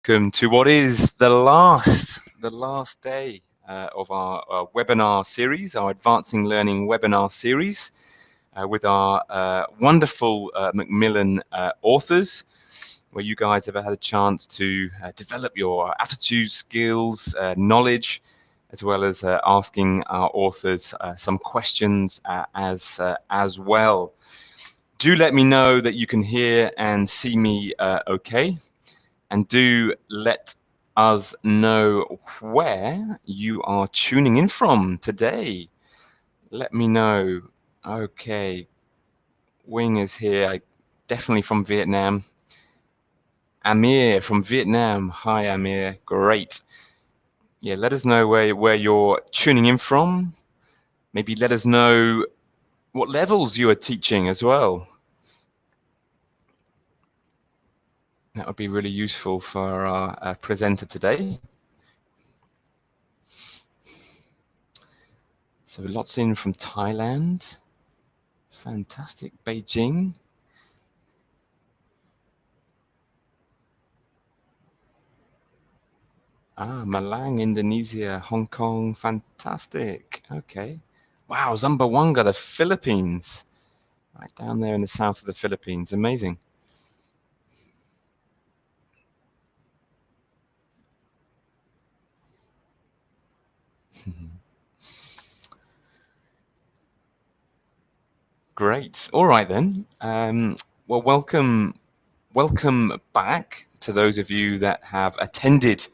Welcome to what is the last day of our webinar series, our Advancing Learning webinar series with our wonderful Macmillan authors, where you guys have had a chance to develop your attitude, skills, knowledge, as well as asking our authors some questions as well. Do let me know that you can hear and see me okay. And do let us know where you are tuning in from today. Let me know. Okay. Wing is here, definitely from Vietnam. Amir from Vietnam. Hi, Amir. Great. Yeah, let us know where you're tuning in from. Maybe let us know what levels you are teaching as well. That would be really useful for our presenter today. So lots in from Thailand. Fantastic. Beijing. Malang, Indonesia, Hong Kong. Fantastic. Okay. Wow, Zamboanga, the Philippines. Right down there in the south of the Philippines. Amazing. Great. All right then. Well, welcome back to those of you that have attended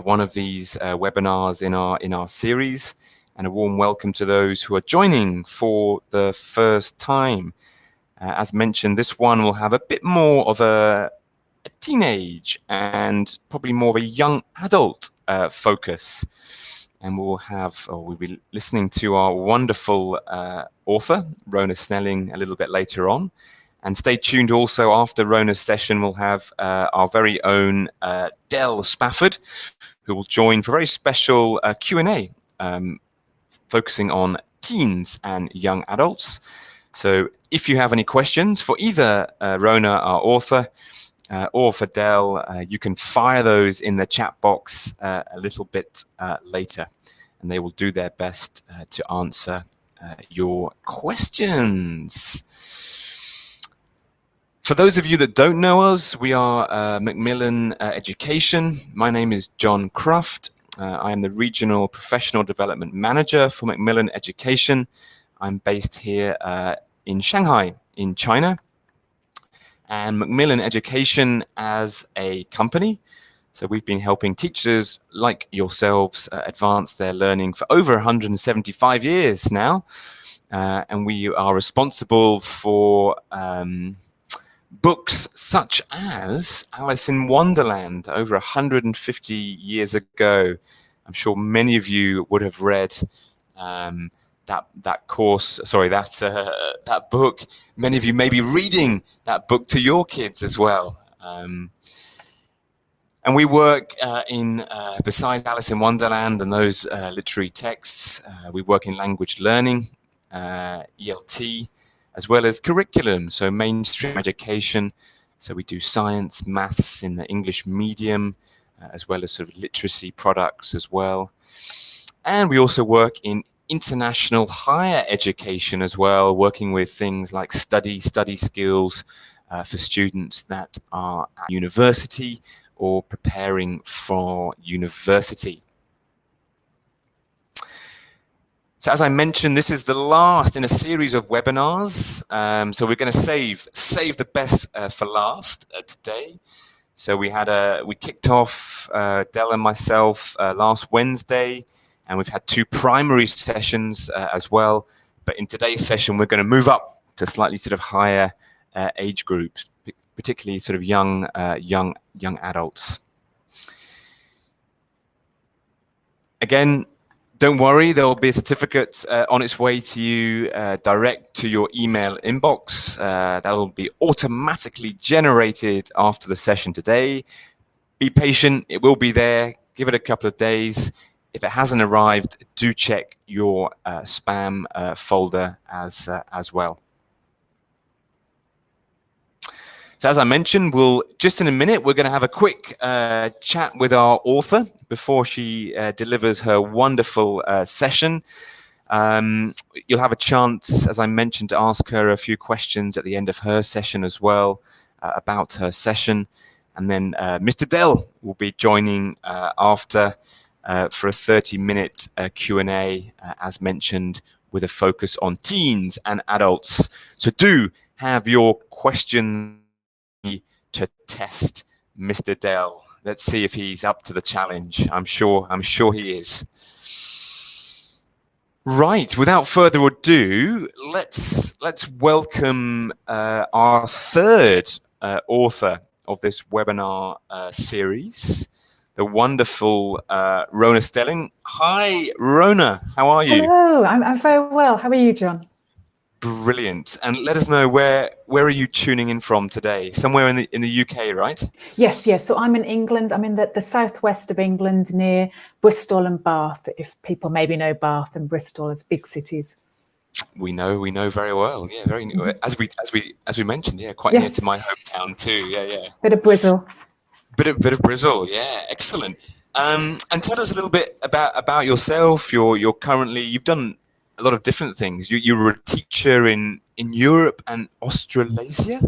one of these webinars in our series, and a warm welcome to those who are joining for the first time. As mentioned, this one will have a bit more of a teenage and probably more of a young adult focus. And we'll be listening to our wonderful author, Rhona Snelling, a little bit later on. And stay tuned also after Rhona's session, we'll have our very own Del Spafford, who will join for a very special Q&A, focusing on teens and young adults. So if you have any questions for either Rhona, our author, or for Del, you can fire those in the chat box a little bit later, and they will do their best to answer your questions. For those of you that don't know us, we are Macmillan Education. My name is John Cruft. I am the Regional Professional Development Manager for Macmillan Education. I'm based here in Shanghai, in China. And Macmillan Education as a company. So we've been helping teachers like yourselves advance their learning for over 175 years now. And we are responsible for books such as Alice in Wonderland over 150 years ago. I'm sure many of you would have read that book. Many of you may be reading that book to your kids as well. And we work besides Alice in Wonderland and those literary texts, we work in language learning, ELT, as well as curriculum, so mainstream education. So we do science, maths in the English medium, as well as sort of literacy products as well. And we also work in international higher education as well, working with things like study skills for students that are at university or preparing for university. So as I mentioned, this is the last in a series of webinars. So we're going to save the best for last today. So we kicked off, Del and myself, last Wednesday, and we've had 2 primary sessions as well. But in today's session, we're going to move up to slightly sort of higher age groups, particularly sort of young adults. Again, don't worry, there will be a certificate on its way to you direct to your email inbox. That will be automatically generated after the session today. Be patient, it will be there. Give it a couple of days. If it hasn't arrived, do check your spam folder as well. So as I mentioned, just in a minute, we're going to have a quick chat with our author before she delivers her wonderful session. You'll have a chance, as I mentioned, to ask her a few questions at the end of her session as well about her session. And then Mr. Dell will be joining after for a 30-minute Q&A, as mentioned, with a focus on teens and adults. So do have your questions to test Mr. Dell. Let's see if he's up to the challenge. I'm sure he is. Right, without further ado, let's welcome our third author of this webinar series, the wonderful Rhona Snelling. Hi, Rhona. How are you? Hello, I'm very well. How are you, John? Brilliant. And let us know where are you tuning in from today? Somewhere in the UK, right? Yes. So I'm in England. I'm in the southwest of England, near Bristol and Bath. If people maybe know Bath and Bristol as big cities. We know very well. Yeah, very as we mentioned. Yeah, quite near to my hometown too. Yeah. Bit of Bristol. Bit of Brazil, yeah, excellent. And tell us a little bit about yourself. You've done a lot of different things. You were a teacher in Europe and Australasia.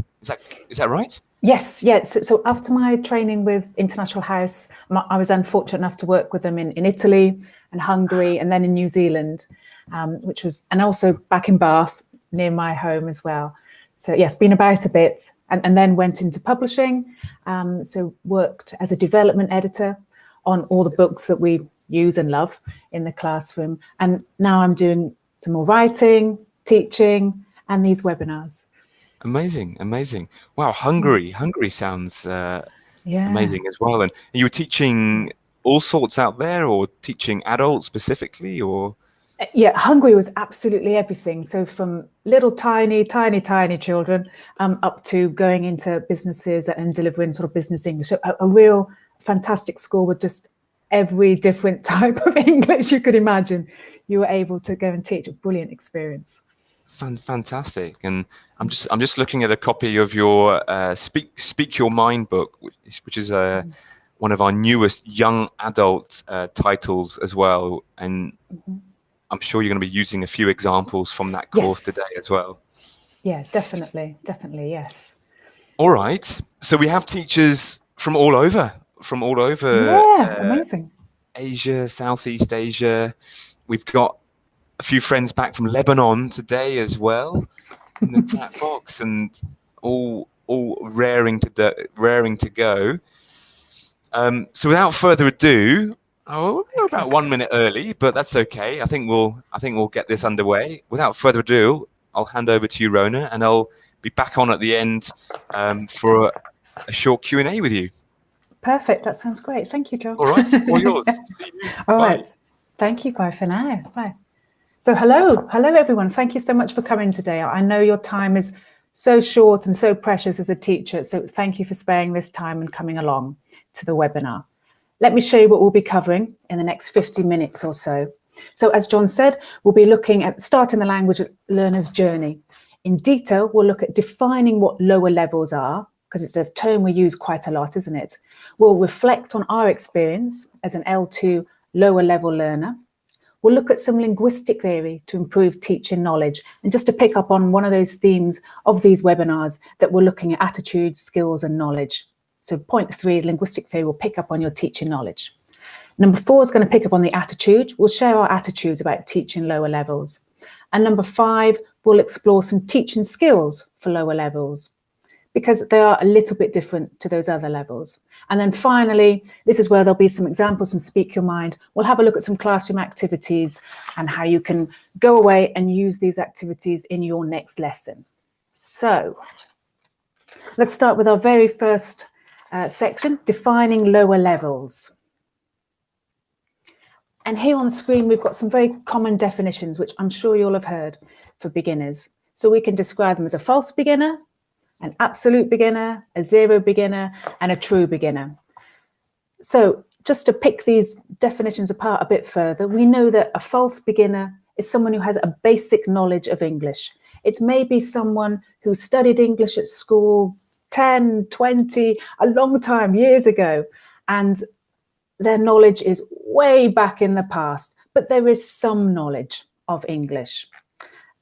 Is that right? Yes, yeah. So after my training with International House, I was then fortunate enough to work with them in Italy and Hungary, and then in New Zealand, and also back in Bath near my home as well. So yes, been about a bit, and then went into publishing. So worked as a development editor on all the books that we use and love in the classroom. And now I'm doing some more writing, teaching, and these webinars. Amazing. Wow, Hungary sounds amazing as well. And you were teaching all sorts out there, or teaching adults specifically, or? Yeah, Hungary was absolutely everything. So from little tiny children up to going into businesses and delivering sort of business English. So a real fantastic school with just every different type of English you could imagine. You were able to go and teach. A brilliant experience. Fantastic. And I'm just looking at a copy of your Speak Your Mind book, which is one of our newest young adult titles as well. And I'm sure you're going to be using a few examples from that course today as well. Yeah, definitely, yes. All right. So we have teachers from all over. Yeah, amazing. Asia, Southeast Asia. We've got a few friends back from Lebanon today as well in the chat box, and all raring to go. So without further ado, we're about 1 minute early, but that's okay. I think we'll get this underway. Without further ado, I'll hand over to you, Rhona, and I'll be back on at the end for a short Q&A with you. Perfect. That sounds great. Thank you, John. All right. All yours. See you. All Bye. right. Thank you. Bye for now. Bye. So hello everyone. Thank you so much for coming today. I know your time is so short and so precious as a teacher, so thank you for sparing this time and coming along to the webinar. Let me show you what we'll be covering in the next 50 minutes or so. So as John said, we'll be looking at starting the language learner's journey. In detail, we'll look at defining what lower levels are, because it's a term we use quite a lot, isn't it? We'll reflect on our experience as an L2 lower level learner. We'll look at some linguistic theory to improve teaching knowledge, and just to pick up on one of those themes of these webinars that we're looking at attitudes, skills and knowledge. So point 3, linguistic theory, will pick up on your teaching knowledge. Number 4 is going to pick up on the attitude. We'll share our attitudes about teaching lower levels. And number 5, we'll explore some teaching skills for lower levels, because they are a little bit different to those other levels. And then finally, this is where there'll be some examples from Speak Your Mind. We'll have a look at some classroom activities and how you can go away and use these activities in your next lesson. So let's start with our very first section, defining lower levels. And here on the screen, we've got some very common definitions, which I'm sure you'll have heard for beginners. So we can describe them as a false beginner, an absolute beginner, a zero beginner, and a true beginner. So just to pick these definitions apart a bit further, we know that a false beginner is someone who has a basic knowledge of English. It's maybe someone who studied English at school, 10, 20, a long time, years ago. And their knowledge is way back in the past, but there is some knowledge of English.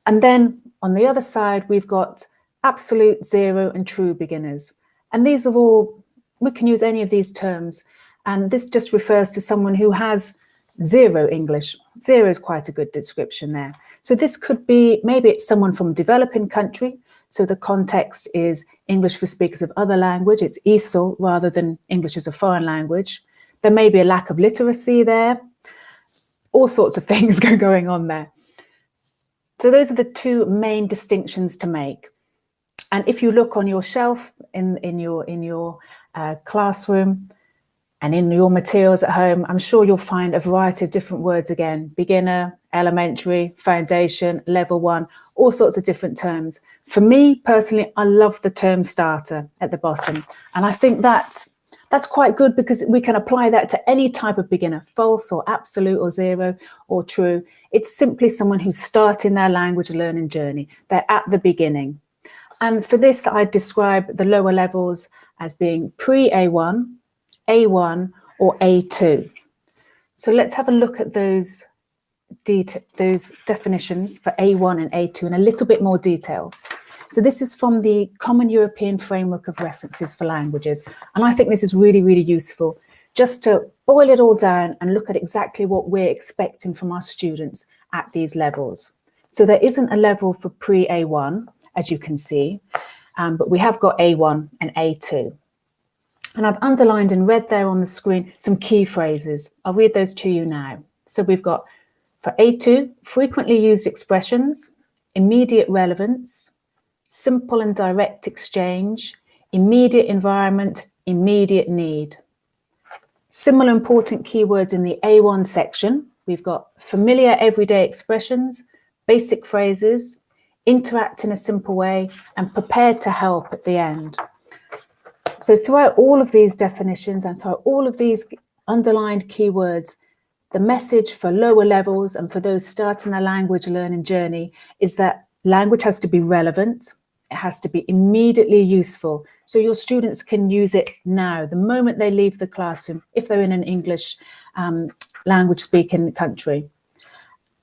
And then on the other side, we've got absolute, zero, and true beginners. And these are all, we can use any of these terms. And this just refers to someone who has zero English. Zero is quite a good description there. So this could be, maybe it's someone from a developing country. So the context is English for speakers of other language. It's ESOL rather than English as a foreign language. There may be a lack of literacy there. All sorts of things going on there. So those are the two main distinctions to make. And if you look on your shelf in your classroom and in your materials at home, I'm sure you'll find a variety of different words again: beginner, elementary, foundation, level 1, all sorts of different terms. For me personally, I love the term starter at the bottom. And I think that's quite good because we can apply that to any type of beginner, false or absolute or zero or true. It's simply someone who's starting their language learning journey. They're at the beginning. And for this, I describe the lower levels as being pre-A1, A1 or A2. So let's have a look at those definitions for A1 and A2 in a little bit more detail. So this is from the Common European Framework of References for Languages. And I think this is really, really useful just to boil it all down and look at exactly what we're expecting from our students at these levels. So there isn't a level for pre-A1, as you can see, but we have got A1 and A2. And I've underlined in red there on the screen some key phrases. I'll read those to you now. So we've got, for A2, frequently used expressions, immediate relevance, simple and direct exchange, immediate environment, immediate need. Similar important keywords in the A1 section. We've got familiar everyday expressions, basic phrases, interact in a simple way, and prepared to help at the end. So throughout all of these definitions and throughout all of these underlined keywords, the message for lower levels and for those starting their language learning journey is that language has to be relevant. It has to be immediately useful. So your students can use it now, the moment they leave the classroom, if they're in an English language speaking country.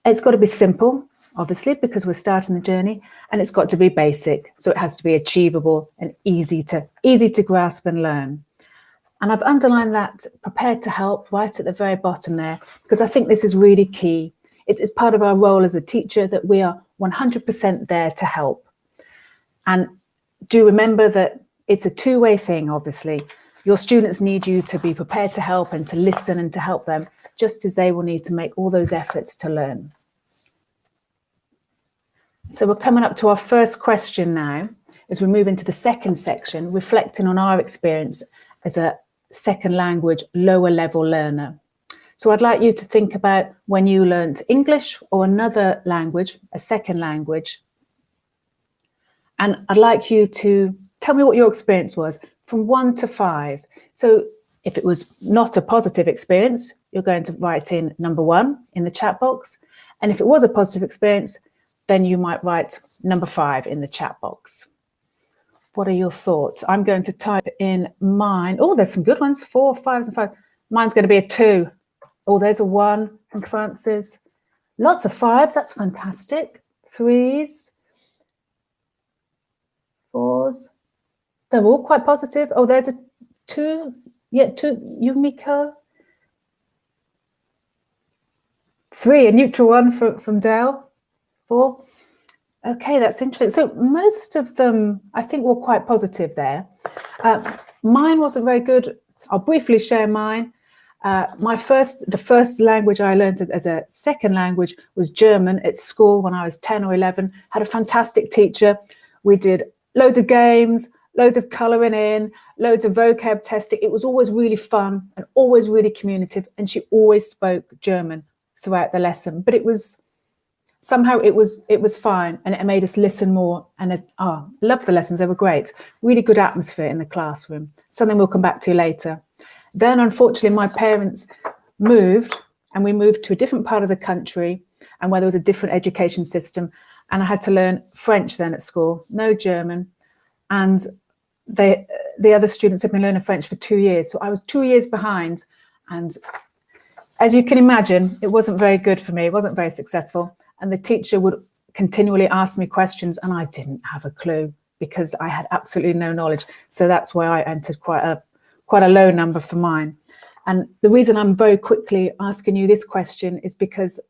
It's got to be simple, obviously, because we're starting the journey, and it's got to be basic. So it has to be achievable and easy to grasp and learn. And I've underlined that prepared to help right at the very bottom there, because I think this is really key. It's part of our role as a teacher that we are 100% there to help. And do remember that it's a two-way thing, obviously. Your students need you to be prepared to help and to listen and to help them, just as they will need to make all those efforts to learn. So we're coming up to our first question now, as we move into the second section, reflecting on our experience as a second language lower level learner. So I'd like you to think about when you learnt English or another language, a second language. And I'd like you to tell me what your experience was from 1 to 5. So if it was not a positive experience, you're going to write in number 1 in the chat box. And if it was a positive experience, then you might write number 5 in the chat box. What are your thoughts? I'm going to type in mine. Oh, there's some good ones. 4, 5, and 5. Mine's going to be a 2. Oh, there's a 1 from Francis. Lots of 5s. That's fantastic. 3s. 4s. They're all quite positive. Oh, there's a 2. Yeah, 2. Yumiko. 3. A neutral one from Dale. 4. Okay, that's interesting. So most of them, I think, were quite positive there. Mine wasn't very good. I'll briefly share mine. The first language I learned as a second language was German at school when I was 10 or 11. Had a fantastic teacher. We did loads of games, loads of colouring in, loads of vocab testing. It was always really fun and always really communicative. And she always spoke German throughout the lesson. But it was somehow it was fine, and it made us listen more. And I loved the lessons. They were great. Really good atmosphere in the classroom. Something we'll come back to later. Then, unfortunately, my parents moved, and we moved to a different part of the country, and where there was a different education system. And I had to learn French then at school, no German. And the other students had been learning French for 2 years. So I was 2 years behind. And as you can imagine, it wasn't very good for me. It wasn't very successful. And the teacher would continually ask me questions and I didn't have a clue because I had absolutely no knowledge. So that's why I entered quite a low number for mine. And the reason I'm very quickly asking you this question is because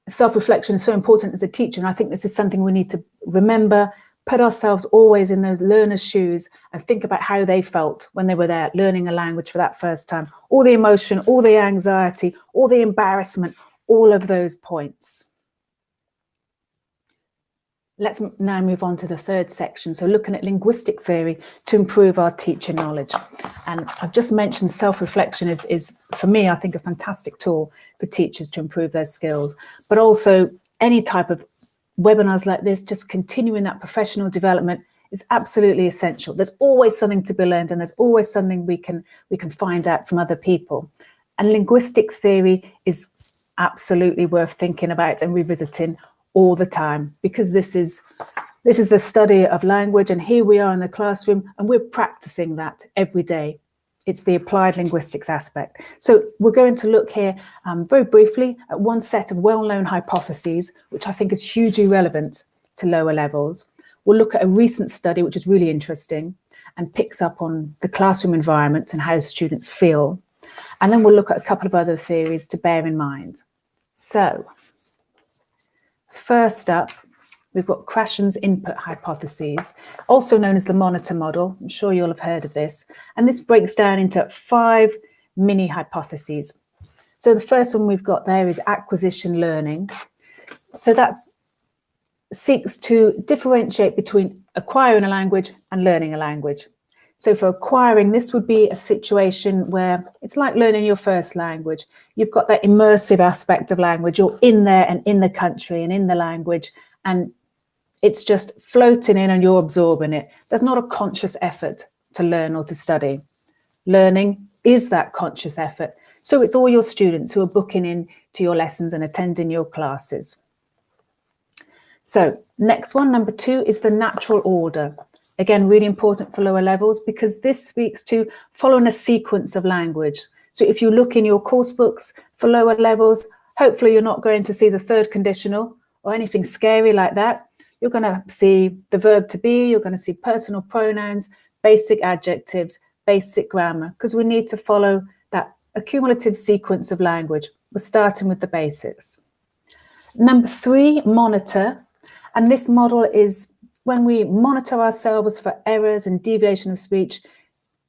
self-reflection is so important as a teacher. And I think this is something we need to remember, put ourselves always in those learners' shoes and think about how they felt when they were there learning a language for that first time. All the emotion, all the anxiety, all the embarrassment, all of those points. Let's now move on to the third section. So looking at linguistic theory to improve our teacher knowledge. And I've just mentioned self-reflection is, for me, I think, a fantastic tool for teachers to improve their skills. But also any type of webinars like this, just continuing that professional development is absolutely essential. There's always something to be learned and there's always something we can find out from other people. And linguistic theory is absolutely worth thinking about and revisiting all the time, because this is the study of language, and here we are in the classroom and we're practicing that every day. It's the applied linguistics aspect. So we're going to look here very briefly at one set of well-known hypotheses, which I think is hugely relevant to lower levels. We'll look at a recent study, which is really interesting and picks up on the classroom environment and how students feel. And then we'll look at a couple of other theories to bear in mind. So first up, we've got Krashen's input hypotheses, also known as the monitor model. I'm sure you'll have heard of this. And this breaks down into 5 mini hypotheses. So the first one we've got there is acquisition learning. So that seeks to differentiate between acquiring a language and learning a language. So for acquiring, this would be a situation where it's like learning your first language. You've got that immersive aspect of language. You're in there and in the country and in the language, and it's just floating in and you're absorbing it. There's not a conscious effort to learn or to study. Learning is that conscious effort. So it's all your students who are booking in to your lessons and attending your classes. So next one, number 2, is the natural order. Again, really important for lower levels because this speaks to following a sequence of language. So if you look in your course books for lower levels, hopefully you're not going to see the third conditional or anything scary like that. You're going to see the verb to be, you're going to see personal pronouns, basic adjectives, basic grammar, because we need to follow that accumulative sequence of language. We're starting with the basics. Number 3, monitor. And this model is when we monitor ourselves for errors and deviation of speech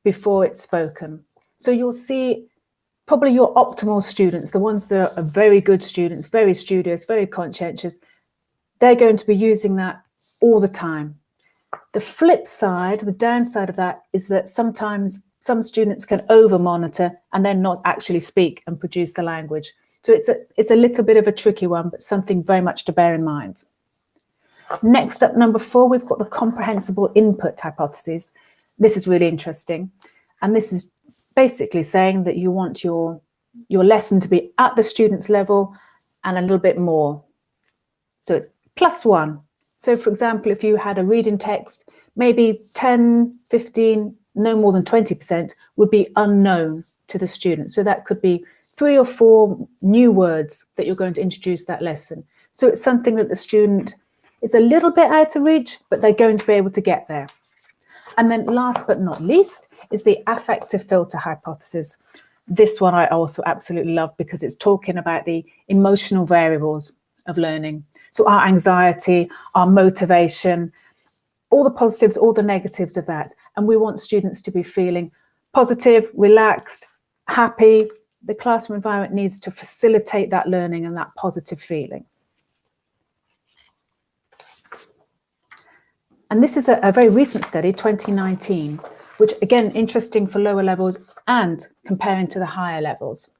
before it's spoken. So you'll see probably your optimal students, the ones that are very good students, very studious, very conscientious, they're going to be using that all the time. The flip side, the downside of that, is that sometimes some students can over-monitor and then not actually speak and produce the language. So it's a little bit of a tricky one, but something very much to bear in mind. Next up, number 4, we've got the comprehensible input hypothesis. This is really interesting. And this is basically saying that you want your lesson to be at the student's level and a little bit more. So it's +1. So for example, if you had a reading text, maybe 10, 15, no more than 20% would be unknown to the student. So that could be 3 or 4 new words that you're going to introduce that lesson. So it's something that the student, it's a little bit out of reach, but they're going to be able to get there. And then last but not least is the affective filter hypothesis. This one I also absolutely love because it's talking about the emotional variables of learning. So our anxiety, our motivation, all the positives, all the negatives of that. And we want students to be feeling positive, relaxed, happy. The classroom environment needs to facilitate that learning and that positive feeling. And this is a very recent study, 2019, which again, interesting for lower levels and comparing to the higher levels.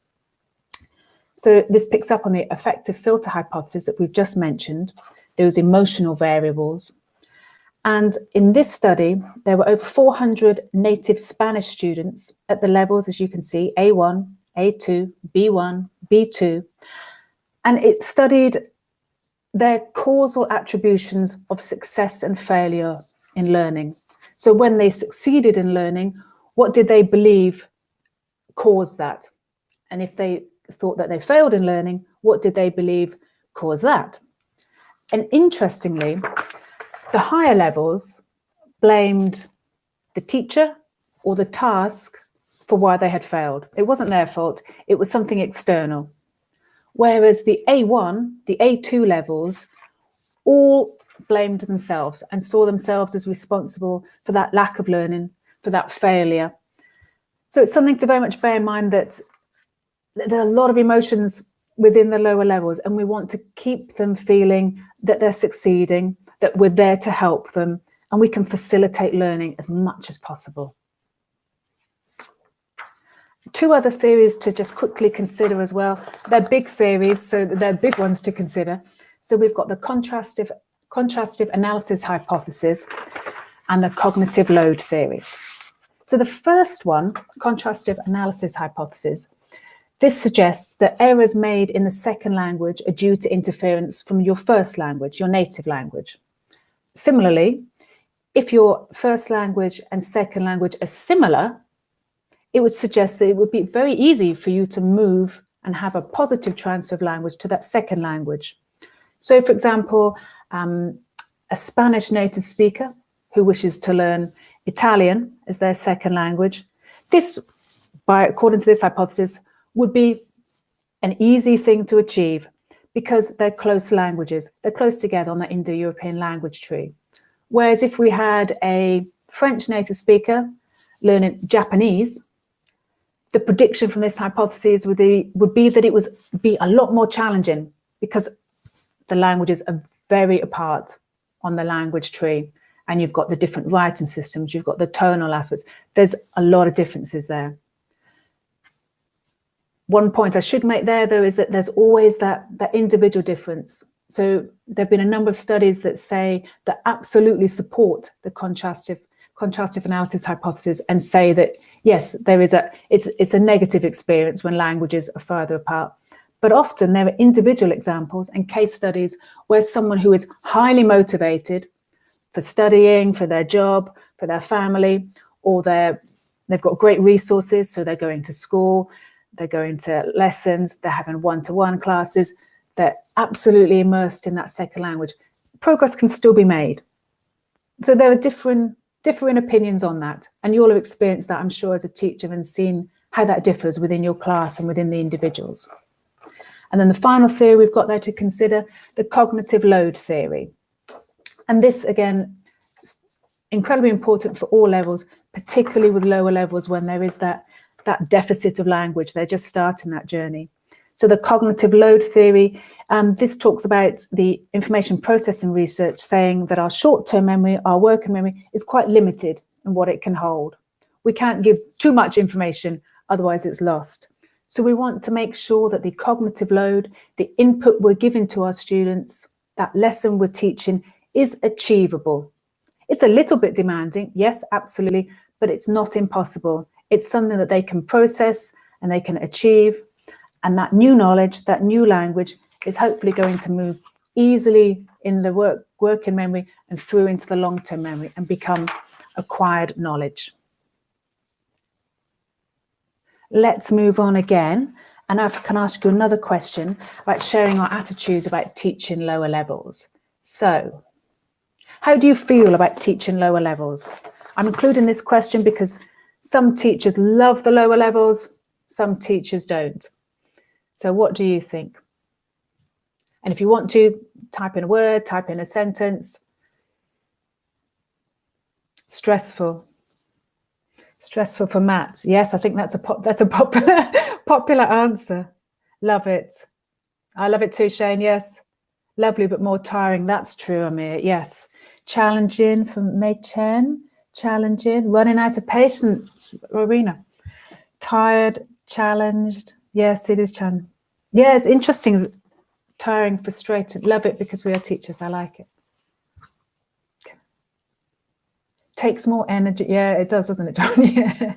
So this picks up on the affective filter hypothesis that we've just mentioned, those emotional variables. And in this study, there were over 400 native Spanish students at the levels, as you can see, A1, A2, B1, B2. And it studied their causal attributions of success and failure in learning. So when they succeeded in learning, what did they believe caused that? And if they thought that they failed in learning, what did they believe caused that? And interestingly, the higher levels blamed the teacher or the task for why they had failed. It wasn't their fault, it was something external. Whereas the A1, the A2 levels, all blamed themselves and saw themselves as responsible for that lack of learning, for that failure. So it's something to very much bear in mind, that there are a lot of emotions within the lower levels, and we want to keep them feeling that they're succeeding, that we're there to help them, and we can facilitate learning as much as possible. Two other theories to just quickly consider as well. They're big theories, so they're big ones to consider. So we've got the contrastive analysis hypothesis and the cognitive load theory. So the first one, contrastive analysis hypothesis, this suggests that errors made in the second language are due to interference from your first language, your native language. Similarly, if your first language and second language are similar, it would suggest that it would be very easy for you to move and have a positive transfer of language to that second language. So, for example, a Spanish native speaker who wishes to learn Italian as their second language, this, according to this hypothesis, would be an easy thing to achieve because they're close languages. They're close together on the Indo-European language tree. Whereas if we had a French native speaker learning Japanese, the prediction from this hypothesis would be that it would be a lot more challenging because the languages are very apart on the language tree, and you've got the different writing systems, you've got the tonal aspects. There's a lot of differences there. One point I should make there, though, is that there's always that individual difference. So there have been a number of studies that say that absolutely support the contrastive analysis hypothesis and say that, yes, it's a negative experience when languages are further apart. But often there are individual examples and case studies where someone who is highly motivated for studying, for their job, for their family, or they've got great resources, so they're going to school, they're going to lessons, they're having one-to-one classes, they're absolutely immersed in that second language. Progress can still be made. So there are differing opinions on that, and you all have experienced that, I'm sure, as a teacher, and seen how that differs within your class and within the individuals. And then the final theory we've got there to consider, the cognitive load theory. And this, again, is incredibly important for all levels, particularly with lower levels when there is that deficit of language. They're just starting that journey. So the cognitive load theory, this talks about the information processing research saying that our short-term memory, our working memory, is quite limited in what it can hold. We can't give too much information, otherwise it's lost. So we want to make sure that the cognitive load, the input we're giving to our students, that lesson we're teaching is achievable. It's a little bit demanding, yes, absolutely, but it's not impossible. It's something that they can process and they can achieve. And that new knowledge, that new language is hopefully going to move easily in the working memory and through into the long-term memory and become acquired knowledge. Let's move on again. And I can ask you another question about sharing our attitudes about teaching lower levels. So, how do you feel about teaching lower levels? I'm including this question because some teachers love the lower levels, some teachers don't. So what do you think? And if you want to, type in a word, type in a sentence. Stressful. Stressful for maths. Yes, I think that's a popular answer. Love it. I love it too, Shane. Yes. Lovely, but more tiring. That's true, Amir. Yes. Challenging for Mei Chen. Challenging. Running out of patience, Rhona. Tired, challenged. Yes, it is challenging. Yeah, it's interesting. Tiring, frustrated. Love it because we are teachers. I like it. Takes more energy. Yeah, it does, doesn't it, John? Yeah.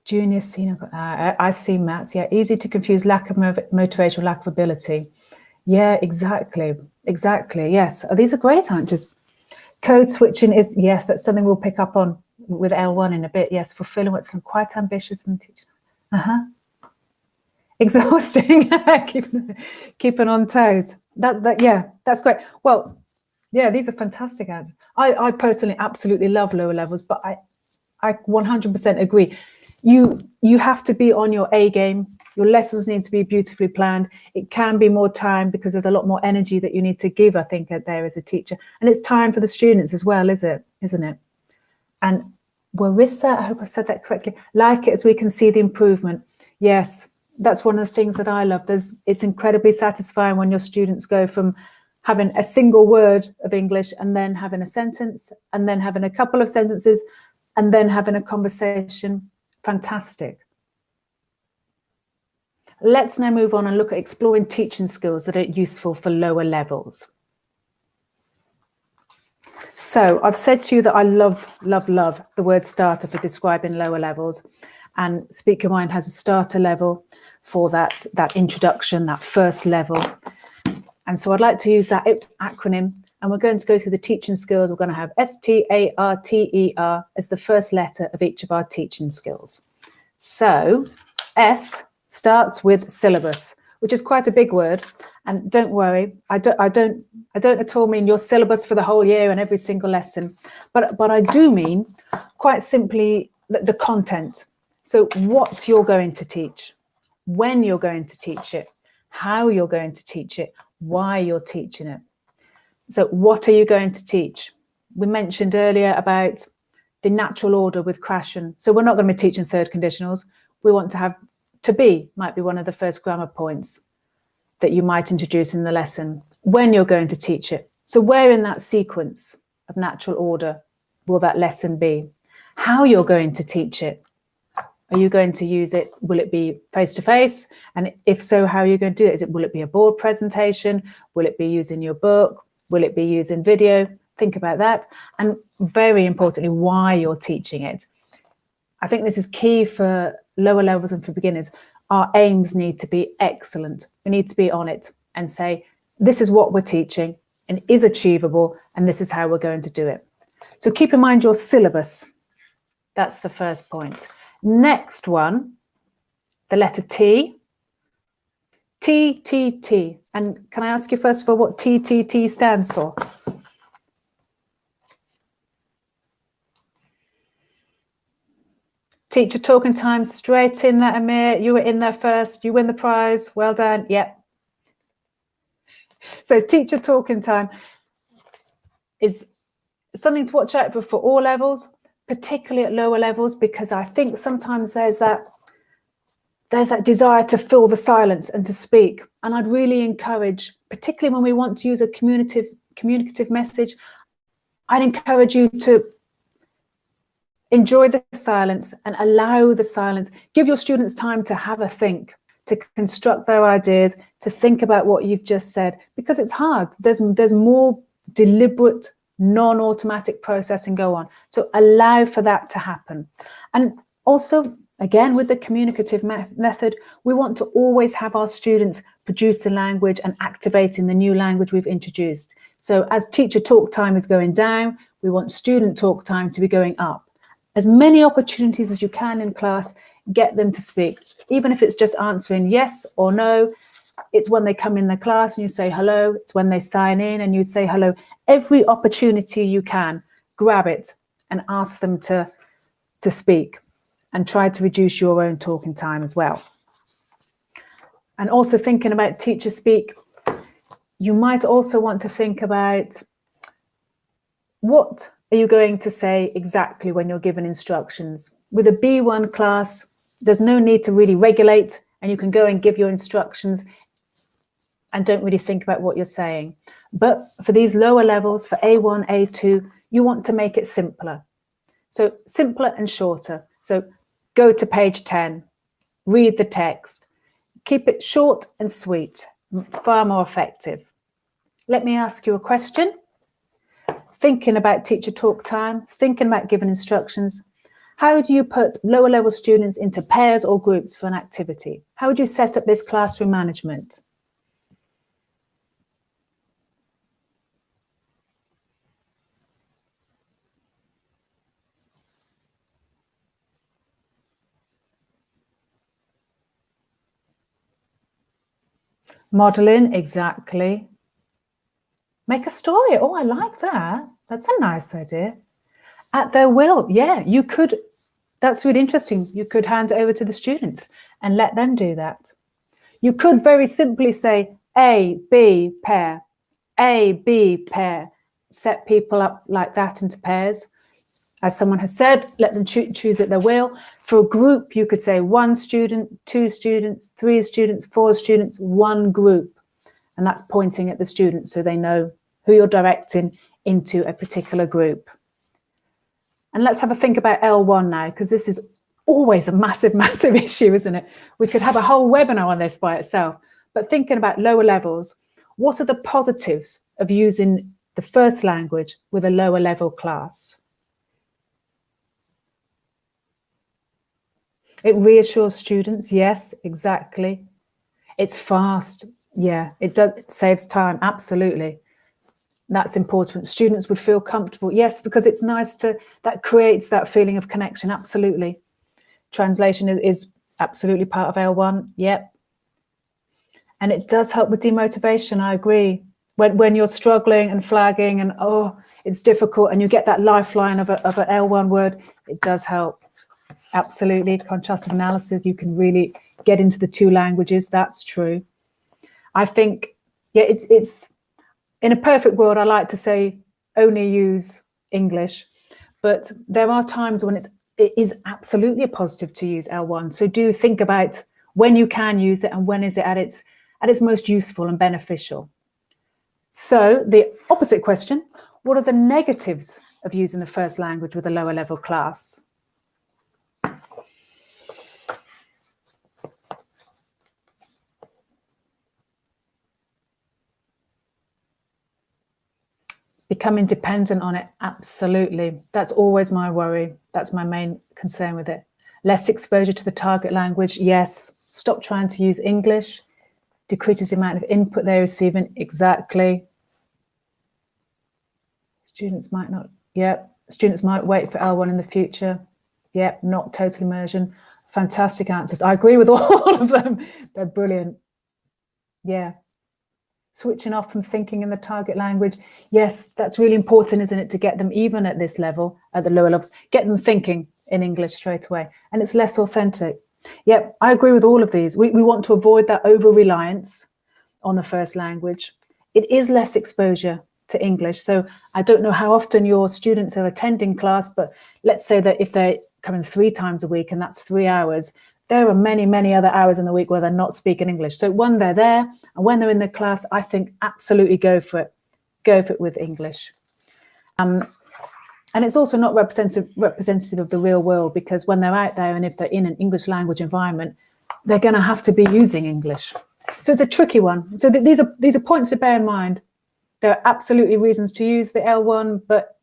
Junior, senior. I see maths. Yeah, easy to confuse, lack of motivation, lack of ability. Yeah, exactly. Exactly. Yes. Oh, these are great answers. Code switching is, yes, that's something we'll pick up on with L1 in a bit. Yes, fulfilling what's quite ambitious and teaching. Exhausting. keeping on toes. Yeah, that's great. Well, yeah, these are fantastic answers. I personally absolutely love lower levels, but I 100% agree. You have to be on your A game. Your lessons need to be beautifully planned. It can be more time because there's a lot more energy that you need to give, I think, there as a teacher. And it's time for the students as well, isn't it? And Warissa, I hope I said that correctly, like it as we can see the improvement. Yes, that's one of the things that I love. It's incredibly satisfying when your students go from having a single word of English and then having a sentence and then having a couple of sentences and then having a conversation. Fantastic. Let's now move on and look at exploring teaching skills that are useful for lower levels. So I've said to you that I love the word starter for describing lower levels, and Speak Your Mind has a starter level for that introduction, that first level. And so I'd like to use that acronym, and we're going to go through the teaching skills. We're going to have STARTER as the first letter of each of our teaching skills. So S starts with syllabus, which is quite a big word. And don't worry, I don't at all mean your syllabus for the whole year and every single lesson, but I do mean quite simply the content. So what you're going to teach, when you're going to teach it, how you're going to teach it, why you're teaching it. So what are you going to teach? We mentioned earlier about the natural order with Krashen. So we're not going to be teaching third conditionals. We want to have to be, might be one of the first grammar points that you might introduce in the lesson, when you're going to teach it. So where in that sequence of natural order will that lesson be? How you're going to teach it. Are you going to use it? Will it be face-to-face? And if so, how are you going to do it? Will it be a board presentation? Will it be using your book? Will it be using video? Think about that. And very importantly, why you're teaching it. I think this is key for lower levels and for beginners. Our aims need to be excellent. We need to be on it and say, this is what we're teaching and is achievable, and this is how we're going to do it. So keep in mind your syllabus. That's the first point. Next one, the letter T. T, T, T. And can I ask you first of all what T, T, T stands for? Teacher talking time, straight in there, Amir. You were in there first. You win the prize. Well done. Yep. So teacher talking time is something to watch out for all levels, particularly at lower levels, because I think sometimes there's that desire to fill the silence and to speak. And I'd really encourage, particularly when we want to use a communicative message, I'd encourage you to enjoy the silence and allow the silence. Give your students time to have a think, to construct their ideas, to think about what you've just said, because it's hard. There's more deliberate, non-automatic processing go on. So allow for that to happen. And also, again, with the communicative method, we want to always have our students produce the language and activating the new language we've introduced. So as teacher talk time is going down, we want student talk time to be going up. As many opportunities as you can in class, get them to speak. Even if it's just answering yes or no, it's when they come in the class and you say hello, it's when they sign in and you say hello. Every opportunity you can, grab it and ask them to speak, and try to reduce your own talking time as well. And also thinking about teacher speak, you might also want to think about what are you going to say exactly when you're given instructions. With a B1 class, there's no need to really regulate, and you can go and give your instructions and don't really think about what you're saying. But for these lower levels, for A1, A2, you want to make it simpler. So simpler and shorter. So go to page 10, read the text, keep it short and sweet, far more effective. Let me ask you a question. Thinking about teacher talk time, thinking about giving instructions, how do you put lower level students into pairs or groups for an activity? How would you set up this classroom management? Modeling, exactly. Make a story. Oh, I like that. That's a nice idea. At their will. Yeah, you could. That's really interesting. You could hand it over to the students and let them do that. You could very simply say A, B, pair. A, B, pair. Set people up like that into pairs. As someone has said, let them choose at their will. For a group, you could say 1 student, 2 students, 3 students, 4 students, 1 group. And that's pointing at the students so they know who you're directing into a particular group. And let's have a think about L1 now, because this is always a massive, massive issue, isn't it? We could have a whole webinar on this by itself. But thinking about lower levels, what are the positives of using the first language with a lower level class? It reassures students. Yes, exactly. It's fast. Yeah, it does. It saves time. Absolutely. That's important. Students would feel comfortable. Yes, because it's nice that creates that feeling of connection. Absolutely. Translation is absolutely part of L1. Yep. And it does help with demotivation. I agree. When you're struggling and flagging and, oh, it's difficult, and you get that lifeline of an L1 word, it does help. Absolutely. Contrastive analysis, you can really get into the 2 languages. That's true. I think, yeah, it's in a perfect world, I like to say only use English, but there are times when it is absolutely a positive to use L1. So do think about when you can use it and when is it at its most useful and beneficial. So the opposite question, what are the negatives of using the first language with a lower level class? Becoming dependent on it, absolutely. That's always my worry. That's my main concern with it. Less exposure to the target language, yes. Stop trying to use English. Decreases the amount of input they're receiving, exactly. Students might not, yep. Students might wait for L1 in the future. Yep, not total immersion. Fantastic answers. I agree with all of them. They're brilliant. Yeah. Switching off from thinking in the target language. Yes, that's really important, isn't it? To get them, even at this level, at the lower levels, get them thinking in English straight away. And it's less authentic. Yep, I agree with all of these. We want to avoid that over-reliance on the first language. It is less exposure to English. So I don't know how often your students are attending class, but let's say that if they're coming 3 times a week and that's 3 hours, there are many, many other hours in the week where they're not speaking English. So when they're there and when they're in the class, I think absolutely go for it. Go for it with English. And it's also not representative of the real world, because when they're out there and if they're in an English language environment, they're going to have to be using English. So it's a tricky one. So these are points to bear in mind. There are absolutely reasons to use the L1, but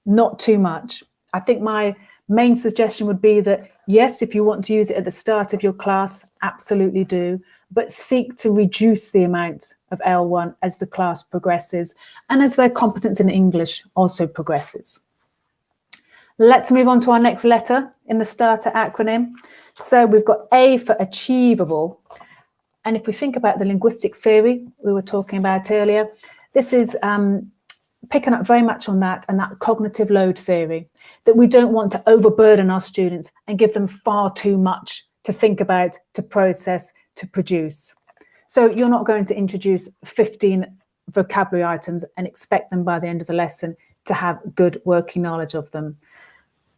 not too much. I think my main suggestion would be that, yes, if you want to use it at the start of your class, absolutely do, but seek to reduce the amount of L1 as the class progresses and as their competence in English also progresses. Let's move on to our next letter in the starter acronym. So we've got A for achievable. And if we think about the linguistic theory we were talking about earlier, this is picking up very much on that and that cognitive load theory, that we don't want to overburden our students and give them far too much to think about, to process, to produce. So you're not going to introduce 15 vocabulary items and expect them by the end of the lesson to have good working knowledge of them.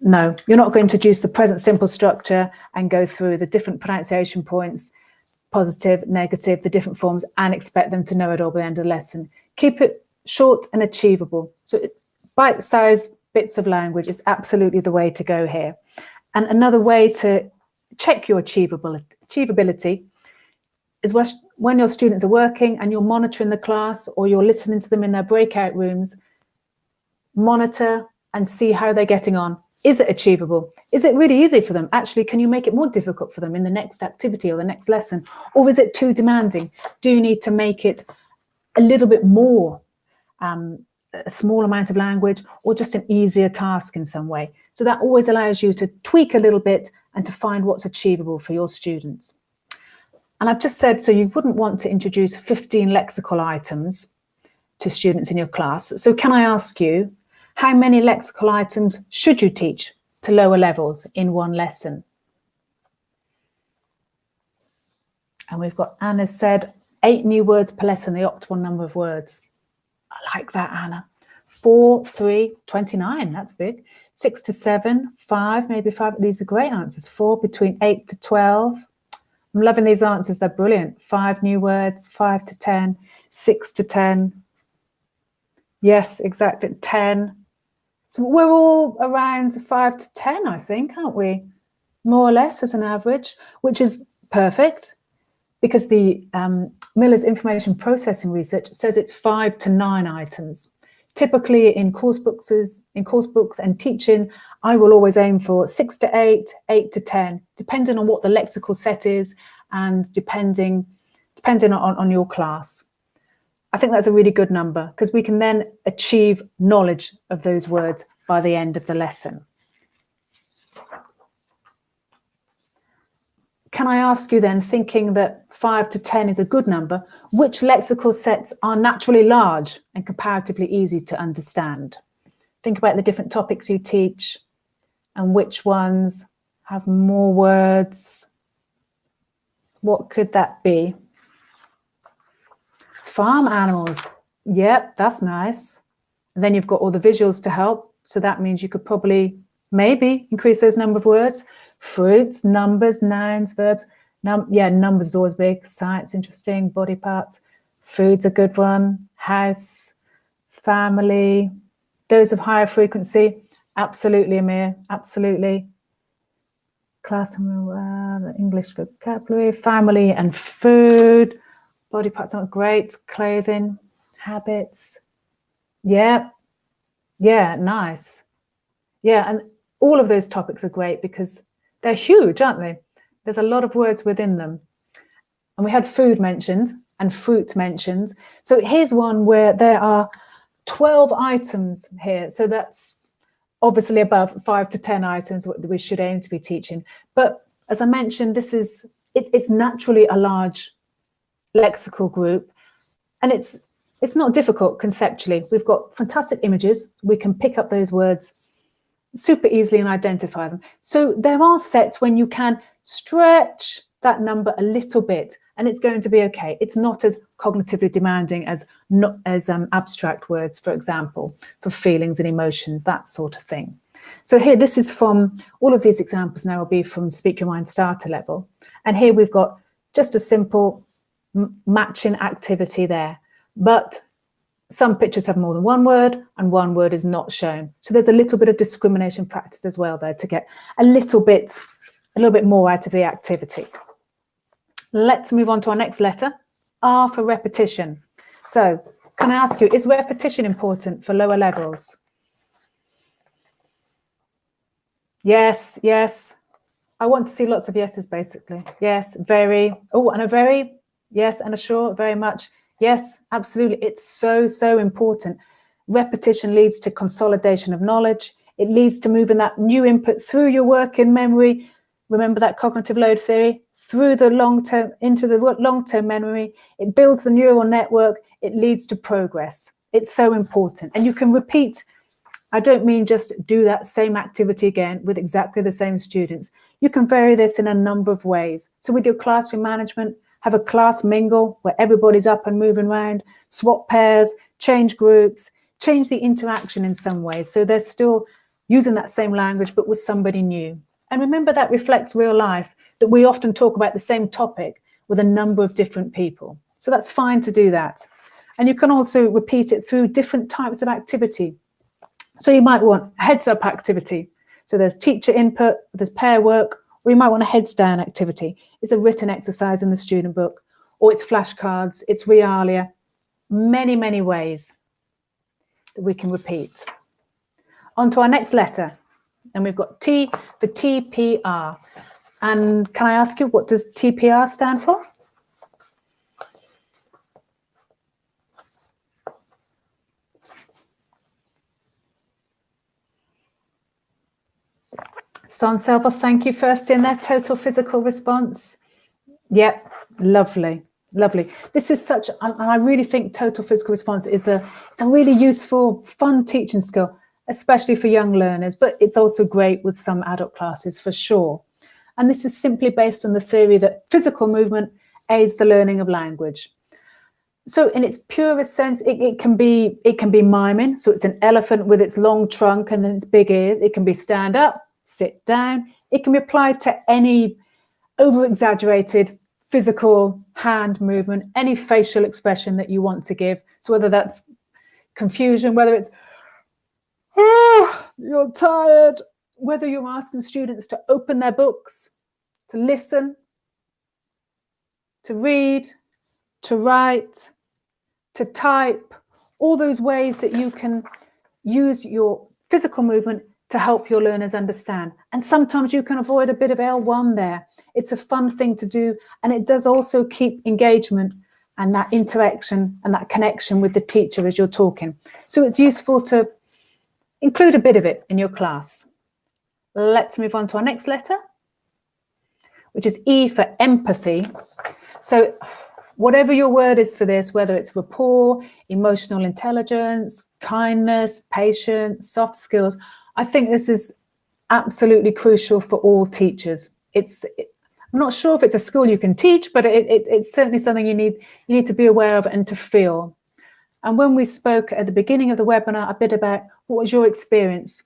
No, you're not going to introduce the present simple structure and go through the different pronunciation points, positive, negative, the different forms, and expect them to know it all by the end of the lesson. Keep it short and achievable. So bite-sized bits of language is absolutely the way to go here. And another way to check your achievability is when your students are working and you're monitoring the class or you're listening to them in their breakout rooms, monitor and see how they're getting on. Is it achievable? Is it really easy for them? Actually, can you make it more difficult for them in the next activity or the next lesson? Or is it too demanding? Do you need to make it a little bit more, a small amount of language, or just an easier task in some way? So that always allows you to tweak a little bit and to find what's achievable for your students. And I've just said, so you wouldn't want to introduce 15 lexical items to students in your class. So can I ask you, how many lexical items should you teach to lower levels in one lesson? And we've got Anna said 8 new words per lesson, the optimal number of words. I like that, Anna. 4, 3, 29, that's big. 6 to 7, 5, maybe 5. These are great answers. 4, between 8 to 12. I'm loving these answers, they're brilliant. 5 new words, 5 to 10, 6 to 10. Yes, exactly, 10. So we're all around 5 to 10, I think, aren't we? More or less as an average, which is perfect, because the Miller's information processing research says it's 5 to 9 items. Typically in course books and teaching, I will always aim for 6 to 8, 8 to 10, depending on what the lexical set is and depending on your class. I think that's a really good number, because we can then achieve knowledge of those words by the end of the lesson. Can I ask you then, thinking that 5 to 10 is a good number, which lexical sets are naturally large and comparatively easy to understand? Think about the different topics you teach and which ones have more words. What could that be? Farm animals. Yep, that's nice. And then you've got all the visuals to help. So that means you could probably maybe increase those number of words. Fruits, numbers, nouns, verbs. Numbers is always big. Science, interesting. Body parts. Food's a good one. House, family. Those of higher frequency. Absolutely, Amir. Absolutely. Class and English vocabulary. Family and food. Body parts aren't great. Clothing, habits. Yeah. Yeah, nice. Yeah, and all of those topics are great because they're huge, aren't they? There's a lot of words within them. And we had food mentioned and fruit mentioned. So here's one where there are 12 items here. So that's obviously above 5 to 10 items that we should aim to be teaching. But as I mentioned, it's naturally a large lexical group, and it's not difficult conceptually. We've got fantastic images. We can pick up those words super easily and identify them. So there are sets when you can stretch that number a little bit, and it's going to be okay. It's not as cognitively demanding as abstract words, for example, for feelings and emotions, that sort of thing. So here, this is from, all of these examples now will be from Speak Your Mind starter level. And here we've got just a simple matching activity there, but some pictures have more than one word and one word is not shown. So there's a little bit of discrimination practice as well there to get a little bit more out of the activity. Let's move on to our next letter, R for repetition. So can I ask you, is repetition important for lower levels? Yes, yes. I want to see lots of yeses, basically. Yes, very. Oh, and a very. Yes, and a sure, very much. Yes, absolutely. It's so, so important. Repetition leads to consolidation of knowledge. It leads to moving that new input through your working memory. Remember that cognitive load theory? Through the long-term, into the long-term memory. It builds the neural network. It leads to progress. It's so important. And you can repeat. I don't mean just do that same activity again with exactly the same students. You can vary this in a number of ways. So with your classroom management, have a class mingle where everybody's up and moving around, swap pairs, change groups, change the interaction in some ways. So they're still using that same language, but with somebody new. And remember that reflects real life, that we often talk about the same topic with a number of different people. So that's fine to do that. And you can also repeat it through different types of activity. So you might want a heads up activity. So there's teacher input, there's pair work, or you might want a heads down activity. It's a written exercise in the student book, or it's flashcards, it's realia, many, many ways that we can repeat. On to our next letter, and we've got T for TPR. And can I ask you, what does TPR stand for? Son Selva, thank you first in there. Total physical response. Yep, Lovely, lovely. This is such, and I really think total physical response is it's a really useful, fun teaching skill, especially for young learners, but it's also great with some adult classes for sure. And this is simply based on the theory that physical movement aids the learning of language. So in its purest sense, it can be miming. So it's an elephant with its long trunk and then its big ears. It can be stand up, sit down. It can be applied to any over-exaggerated physical hand movement, any facial expression that you want to give. So whether that's confusion, whether it's, oh, you're tired, whether you're asking students to open their books, to listen, to read, to write, to type, all those ways that you can use your physical movement to help your learners understand. And sometimes you can avoid a bit of L1 there. It's a fun thing to do, and it does also keep engagement and that interaction and that connection with the teacher as you're talking. So it's useful to include a bit of it in your class. Let's move on to our next letter, which is E for empathy. So whatever your word is for this, whether it's rapport, emotional intelligence, kindness, patience, soft skills, I think this is absolutely crucial for all teachers. I'm not sure if it's a skill you can teach, but it's certainly something you need to be aware of and to feel. And when we spoke at the beginning of the webinar a bit about what was your experience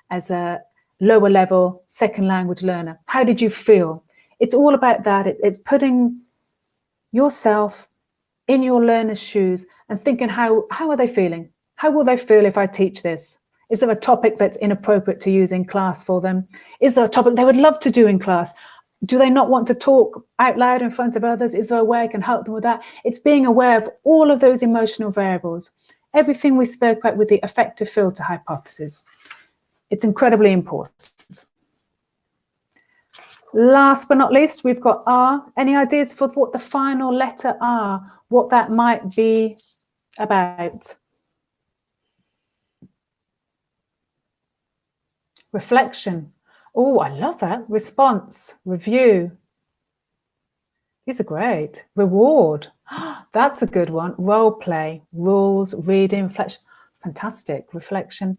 as a lower level second language learner, how did you feel? It's all about that. It's putting yourself in your learner's shoes and thinking, how are they feeling? How will they feel if I teach this? Is there a topic that's inappropriate to use in class for them? Is there a topic they would love to do in class? Do they not want to talk out loud in front of others? Is there a way I can help them with that? It's being aware of all of those emotional variables. Everything we spoke about with the affective filter hypothesis. It's incredibly important. Last but not least, we've got R. Any ideas for what the final letter R, what that might be about? Reflection. Oh, I love that. Response, review. These are great. Reward. That's a good one. Role play, rules, reading, reflection. Fantastic. Reflection.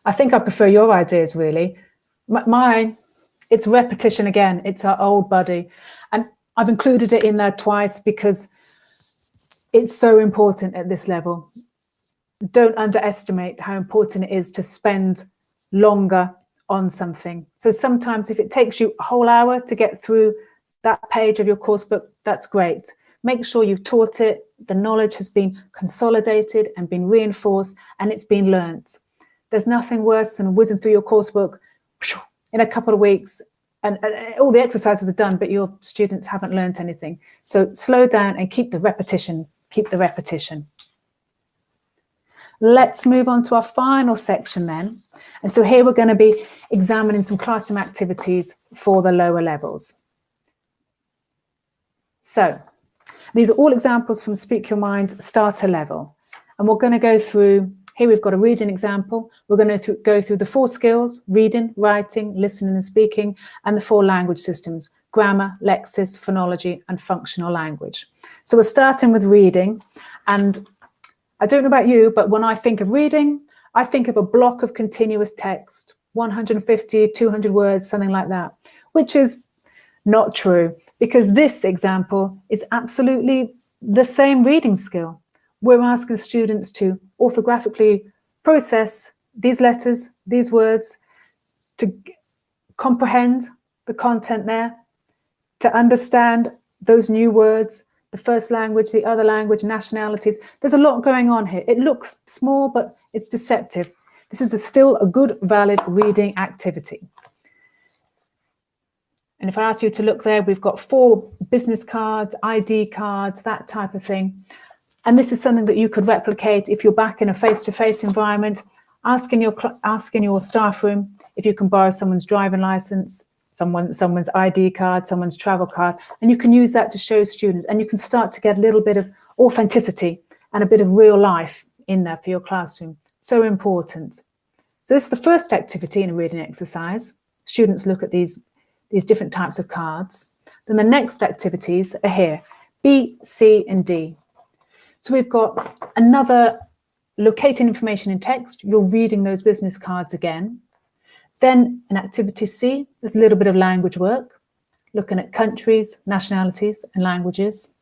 I think I prefer your ideas, really. Mine, it's repetition again. It's our old buddy. And I've included it in there twice because it's so important at this level. Don't underestimate how important it is to spend longer on something. So sometimes if it takes you a whole hour to get through that page of your course book, that's great. Make sure you've taught it, the knowledge has been consolidated and been reinforced, and it's been learnt. There's nothing worse than whizzing through your course book in a couple of weeks and all the exercises are done, but your students haven't learnt anything. So slow down and keep the repetition, Let's move on to our final section then. And so here we're going to be examining some classroom activities for the lower levels. So these are all examples from Speak Your Mind starter level. And we're going to go through, here we've got a reading example. We're going to go through the 4 skills: reading, writing, listening and speaking, and the 4 language systems: grammar, lexis, phonology, and functional language. So we're starting with reading. And I don't know about you, but when I think of reading, I think of a block of continuous text, 150, 200 words, something like that, which is not true, because this example is absolutely the same reading skill. We're asking students to orthographically process these letters, these words, to comprehend the content there, to understand those new words, the first language, the other language, nationalities. There's a lot going on here. It looks small, but it's deceptive. This is still a good, valid reading activity. And if I ask you to look there, we've got 4 business cards, ID cards, that type of thing. And this is something that you could replicate if you're back in a face-to-face environment, asking your staff room if you can borrow someone's driving license, someone's ID card, someone's travel card, and you can use that to show students, and you can start to get a little bit of authenticity and a bit of real life in there for your classroom. So important. So this is the first activity in a reading exercise. Students look at these different types of cards. Then the next activities are here, B, C, and D. So we've got another locating information in text. You're reading those business cards again. Then in activity C, there's a little bit of language work, looking at countries, nationalities, and languages.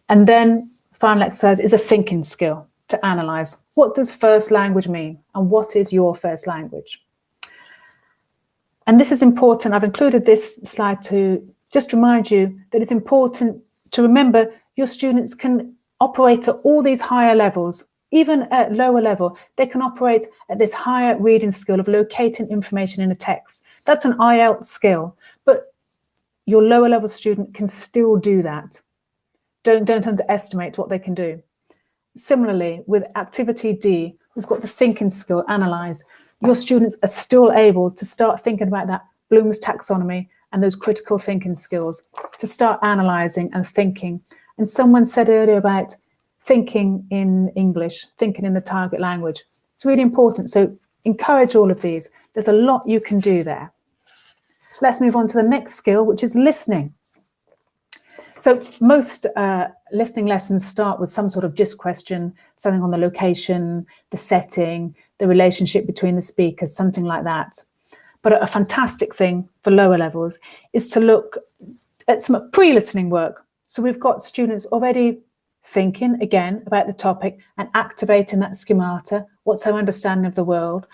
And then final exercise is a thinking skill to analyse what does first language mean and what is your first language. And this is important. I've included this slide to just remind you that it's important to remember your students can operate at all these higher levels. Even at lower level, they can operate at this higher reading skill of locating information in a text. That's an IELTS skill, but your lower level student can still do that. Don't underestimate what they can do. Similarly, with activity D, we've got the thinking skill, analyse. Your students are still able to start thinking about that Bloom's taxonomy and those critical thinking skills, to start analysing and thinking. And someone said earlier about thinking in English, thinking in the target language. It's really important. So encourage all of these. There's a lot you can do there. Let's move on to the next skill, which is listening. So most listening lessons start with some sort of gist question, something on the location, the setting, the relationship between the speakers, something like that. But a fantastic thing for lower levels is to look at some pre-listening work. So we've got students already thinking again about the topic and activating that schemata. What's our understanding of the world?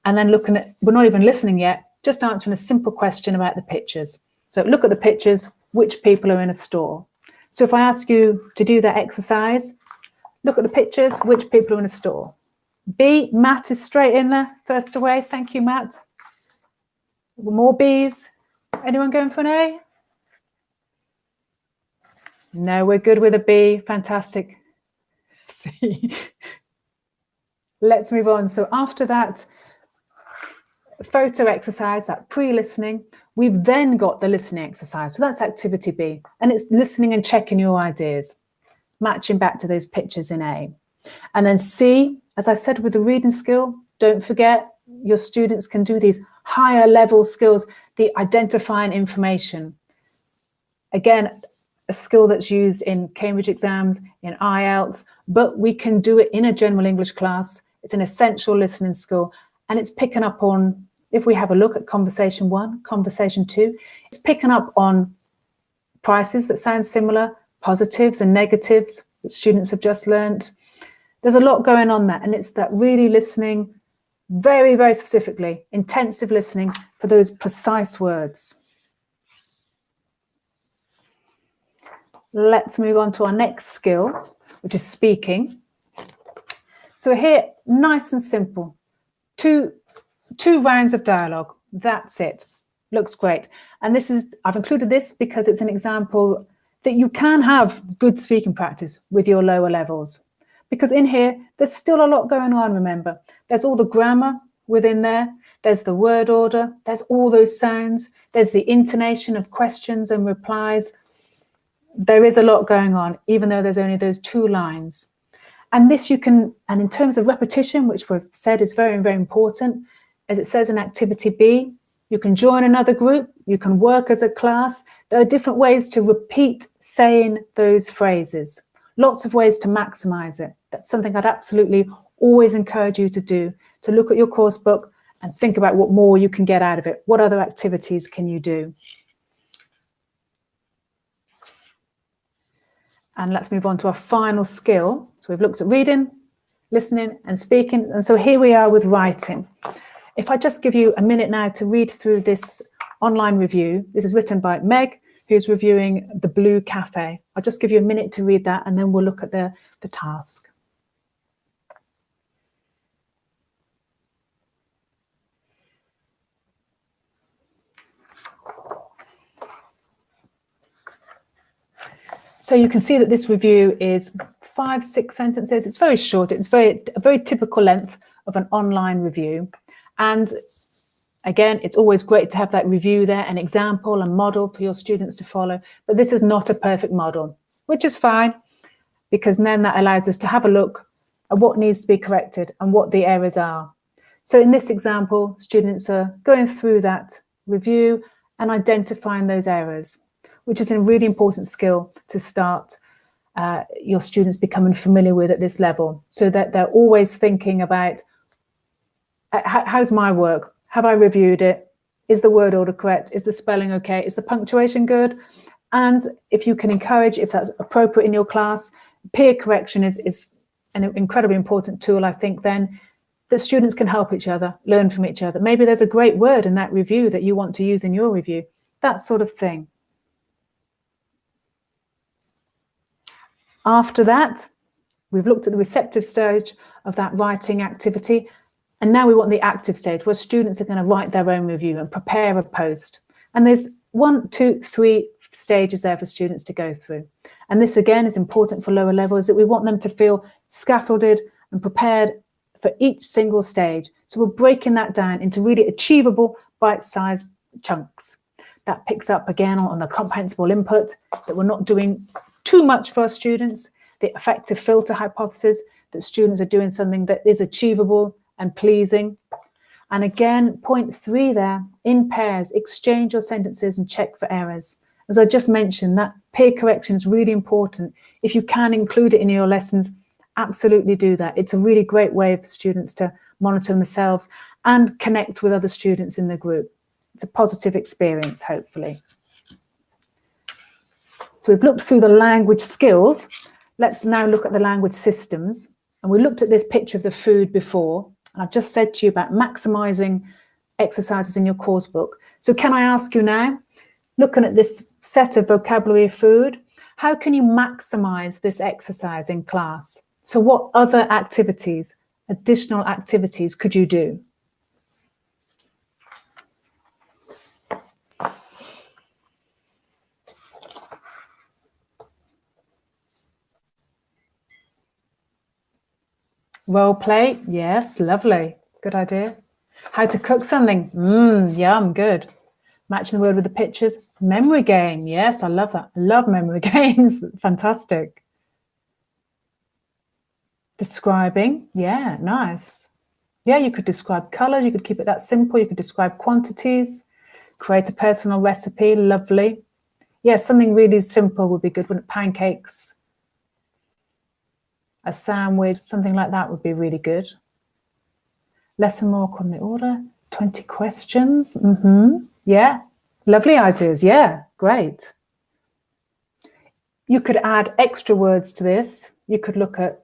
And then looking at, we're not even listening yet, just answering a simple question about the pictures. So look at the pictures, which people are in a store. So if I ask you to do that exercise, look at the pictures, which people are in a store. B, Matt is straight in there, first away. Thank you, Matt. More Bs. Anyone going for an A? No, we're good with a B. Fantastic. C. Let's move on. So after that photo exercise, that pre-listening, we've then got the listening exercise. So that's activity B. And it's listening and checking your ideas, matching back to those pictures in A. And then C, as I said with the reading skill, don't forget your students can do these higher level skills, the identifying information. Again, a skill that's used in Cambridge exams, in IELTS, but we can do it in a general English class. It's an essential listening skill, and it's picking up on, if we have a look at conversation 1, conversation 2, it's picking up on prices that sound similar, positives and negatives that students have just learned. There's a lot going on there, and it's that really listening very, very specifically, intensive listening for those precise words. Let's move on to our next skill, which is speaking. So here, nice and simple, two rounds of dialogue. That's it. Looks great. And this is, I've included this because it's an example that you can have good speaking practice with your lower levels. Because in here, there's still a lot going on, remember. There's all the grammar within there. There's the word order. There's all those sounds. There's the intonation of questions and replies. There is a lot going on, even though there's only those 2 lines. And this you can, and in terms of repetition, which we've said is very, very important, as it says in activity B, you can join another group, you can work as a class. There are different ways to repeat saying those phrases. Lots of ways to maximize it. That's something I'd absolutely always encourage you to do, to look at your course book and think about what more you can get out of it. What other activities can you do? And let's move on to our final skill. So we've looked at reading, listening and speaking. And so here we are with writing. If I just give you a minute now to read through this online review. This is written by Meg, who's reviewing The Blue Cafe. I'll just give you a minute to read that and then we'll look at the task. So you can see that this review is 5-6 sentences. It's very short. It's a very typical length of an online review. And again, it's always great to have that review there, an example, a model for your students to follow. But this is not a perfect model, which is fine, because then that allows us to have a look at what needs to be corrected and what the errors are. So in this example, students are going through that review and identifying those errors. which is a really important skill to start your students becoming familiar with at this level, so that they're always thinking about, how's my work? Have I reviewed it? Is the word order correct? Is the spelling okay? Is the punctuation good? And if you can encourage, if that's appropriate in your class, peer correction is an incredibly important tool, I think, then, that students can help each other, learn from each other. Maybe there's a great word in that review that you want to use in your review, that sort of thing. After that, we've looked at the receptive stage of that writing activity, and now we want the active stage, where students are going to write their own review and prepare a post. And there's 1, 2, 3 stages there for students to go through. And this, again, is important for lower levels, that we want them to feel scaffolded and prepared for each single stage. So we're breaking that down into really achievable, bite-sized chunks. That picks up, again, on the comprehensible input, that we're not doing too much for our students, the effective filter hypothesis, that students are doing something that is achievable and pleasing. And again, point 3 there, in pairs, exchange your sentences and check for errors. As I just mentioned, that peer correction is really important. If you can include it in your lessons, absolutely do that. It's a really great way for students to monitor themselves and connect with other students in the group. It's a positive experience, hopefully. So we've looked through the language skills. Let's now look at the language systems. And we looked at this picture of the food before. And I've just said to you about maximising exercises in your course book. So can I ask you now, looking at this set of vocabulary of food, how can you maximise this exercise in class? So what other activities, additional activities, could you do? Role play, yes, lovely, good idea. How to cook something, yum, good. Matching the word with the pictures. Memory game, yes, I love that. I love memory games, fantastic. Describing, yeah, nice. Yeah, you could describe colours, you could keep it that simple, you could describe quantities, create a personal recipe, lovely. Yeah, something really simple would be good, wouldn't it? Pancakes, a sandwich, something like that would be really good. Lesson more according to order, 20 questions, yeah, lovely ideas, yeah, great. You could add extra words to this. You could look at,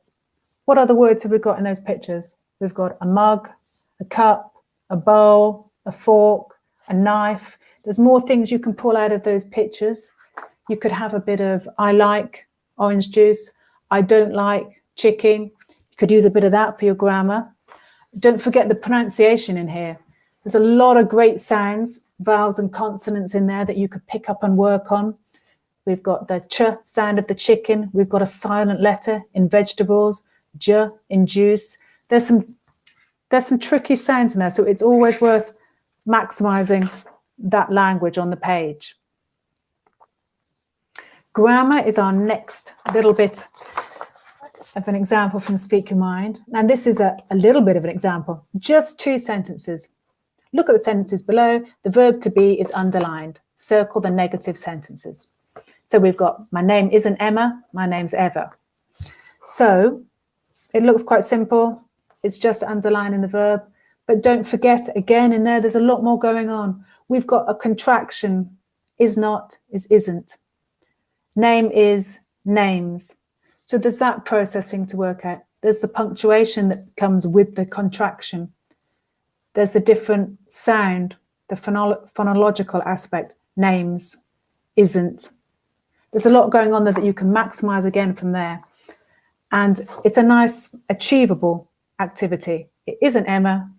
what other words have we got in those pictures? We've got a mug, a cup, a bowl, a fork, a knife. There's more things you can pull out of those pictures. You could have a bit of, I like orange juice, I don't like chicken. You could use a bit of that for your grammar. Don't forget the pronunciation in here. There's a lot of great sounds, vowels and consonants in there that you could pick up and work on. We've got the ch sound of the chicken. We've got a silent letter in vegetables, j in juice. There's some tricky sounds in there, so it's always worth maximizing that language on the page. Grammar is our next little bit of an example from Speak Your Mind. And this is a little bit of an example, just 2 sentences. Look at the sentences below. The verb to be is underlined. Circle the negative sentences. So we've got, my name isn't Emma, my name's Eva. So it looks quite simple. It's just underlining the verb. But don't forget, again, in there's a lot more going on. We've got a contraction, is not, is isn't. Name is, names. So there's that processing to work out. There's the punctuation that comes with the contraction. There's the different sound, the phonological aspect, names, isn't. There's a lot going on there that you can maximize again from there. And it's a nice, achievable activity. It isn't Emma,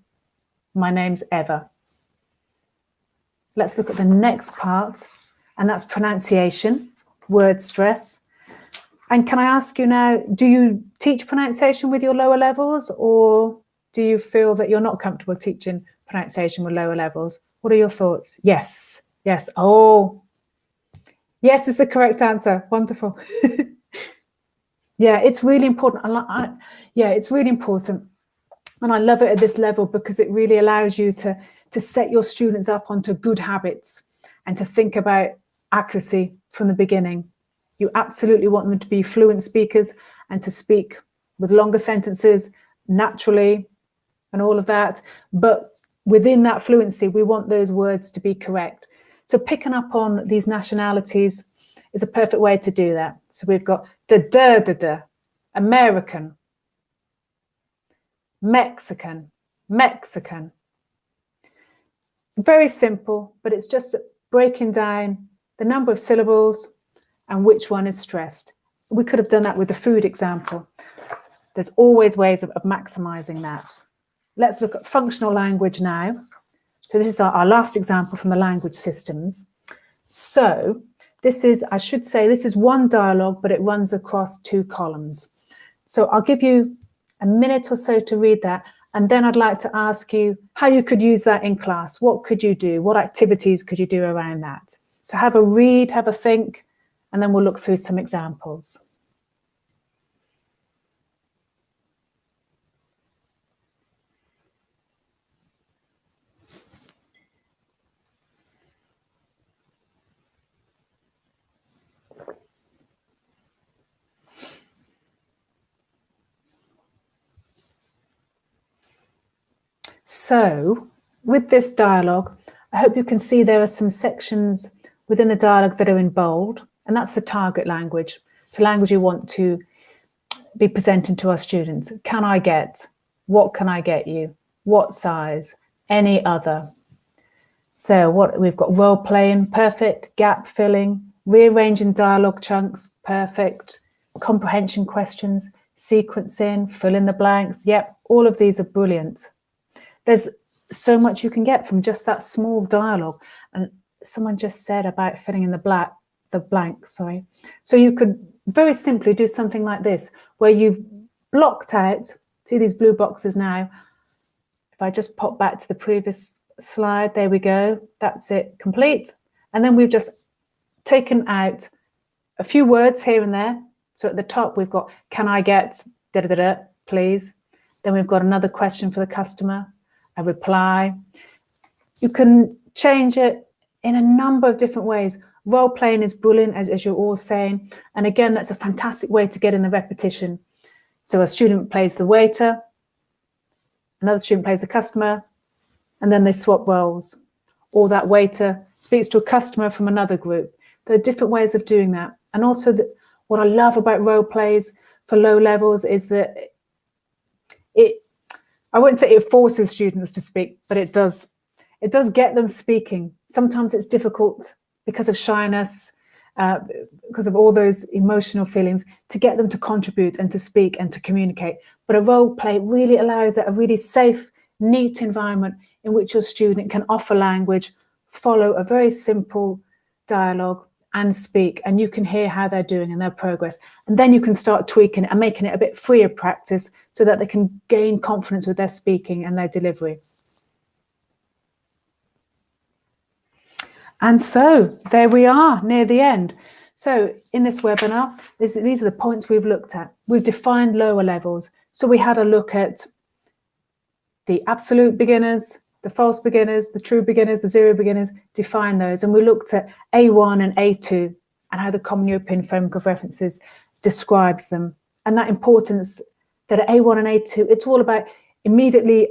my name's Eva. Let's look at the next part, and that's pronunciation, word stress. And can I ask you now, do you teach pronunciation with your lower levels, or do you feel that you're not comfortable teaching pronunciation with lower levels? What are your thoughts? Yes, yes. Oh, yes is the correct answer. Wonderful. Yeah, it's really important. Yeah, it's really important. And I love it at this level because it really allows you to set your students up onto good habits and to think about accuracy from the beginning. You absolutely want them to be fluent speakers and to speak with longer sentences naturally and all of that. But within that fluency, we want those words to be correct. So picking up on these nationalities is a perfect way to do that. So we've got da, American, Mexican, Mexican. Very simple, but it's just breaking down the number of syllables and which one is stressed. We could have done that with the food example. There's always ways of maximizing that. Let's look at functional language now. So this is our last example from the language systems. So this is, I should say, this is one dialogue, but it runs across 2 columns. So I'll give you a minute or so to read that. And then I'd like to ask you how you could use that in class. What could you do? What activities could you do around that? So have a read, have a think, and then we'll look through some examples. So with this dialogue, I hope you can see there are some sections within the dialogue that are in bold, and that's the target language. It's the language we want to be presenting to our students. Can I get? What can I get you? What size? Any other? So what we've got: role playing, perfect; gap filling, rearranging dialogue chunks, perfect; comprehension questions, sequencing, fill in the blanks. Yep, all of these are brilliant. There's so much you can get from just that small dialogue. And someone just said about filling in the blank. So you could very simply do something like this, where you've blocked out, see these blue boxes now. If I just pop back to the previous slide, there we go. That's it, complete. And then we've just taken out a few words here and there. So at the top, we've got, can I get, please? Then we've got another question for the customer, a reply. You can change it in a number of different ways. Role playing is brilliant, as you're all saying. And again, that's a fantastic way to get in the repetition. So a student plays the waiter, another student plays the customer, and then they swap roles. Or that waiter speaks to a customer from another group. There are different ways of doing that. And also what I love about role plays for low levels is that I wouldn't say it forces students to speak, but it does get them speaking. Sometimes it's difficult because of shyness, because of all those emotional feelings, to get them to contribute and to speak and to communicate. But a role play really allows a really safe, neat environment in which your student can offer language, follow a very simple dialogue and speak, and you can hear how they're doing and their progress. And then you can start tweaking it and making it a bit freer practice so that they can gain confidence with their speaking and their delivery. And so there we are near the end. So in this webinar, these are the points we've looked at. We've defined lower levels. So we had a look at the absolute beginners, the false beginners, the true beginners, the zero beginners, define those. And we looked at A1 and A2 and how the Common European Framework of References describes them. And that importance that at A1 and A2, it's all about immediately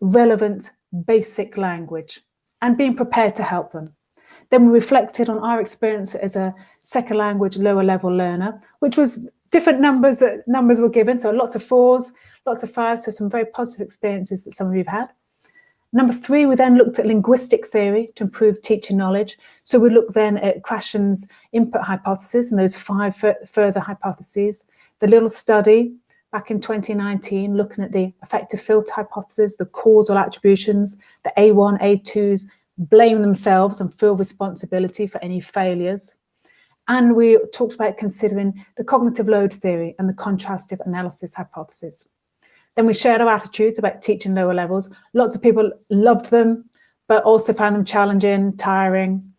relevant basic language and being prepared to help them. Then we reflected on our experience as a second language lower level learner, which was different numbers were given. So lots of 4s, lots of 5s, so some very positive experiences that some of you have had. Number 3, we then looked at linguistic theory to improve teacher knowledge. So we looked then at Krashen's input hypothesis and those 5 further hypotheses. The little study back in 2019, looking at the effective filter hypothesis, the causal attributions, the A1, A2s, blame themselves and feel responsibility for any failures. And we talked about considering the cognitive load theory and the contrastive analysis hypothesis. Then we shared our attitudes about teaching lower levels. Lots of people loved them, but also found them challenging, tiring.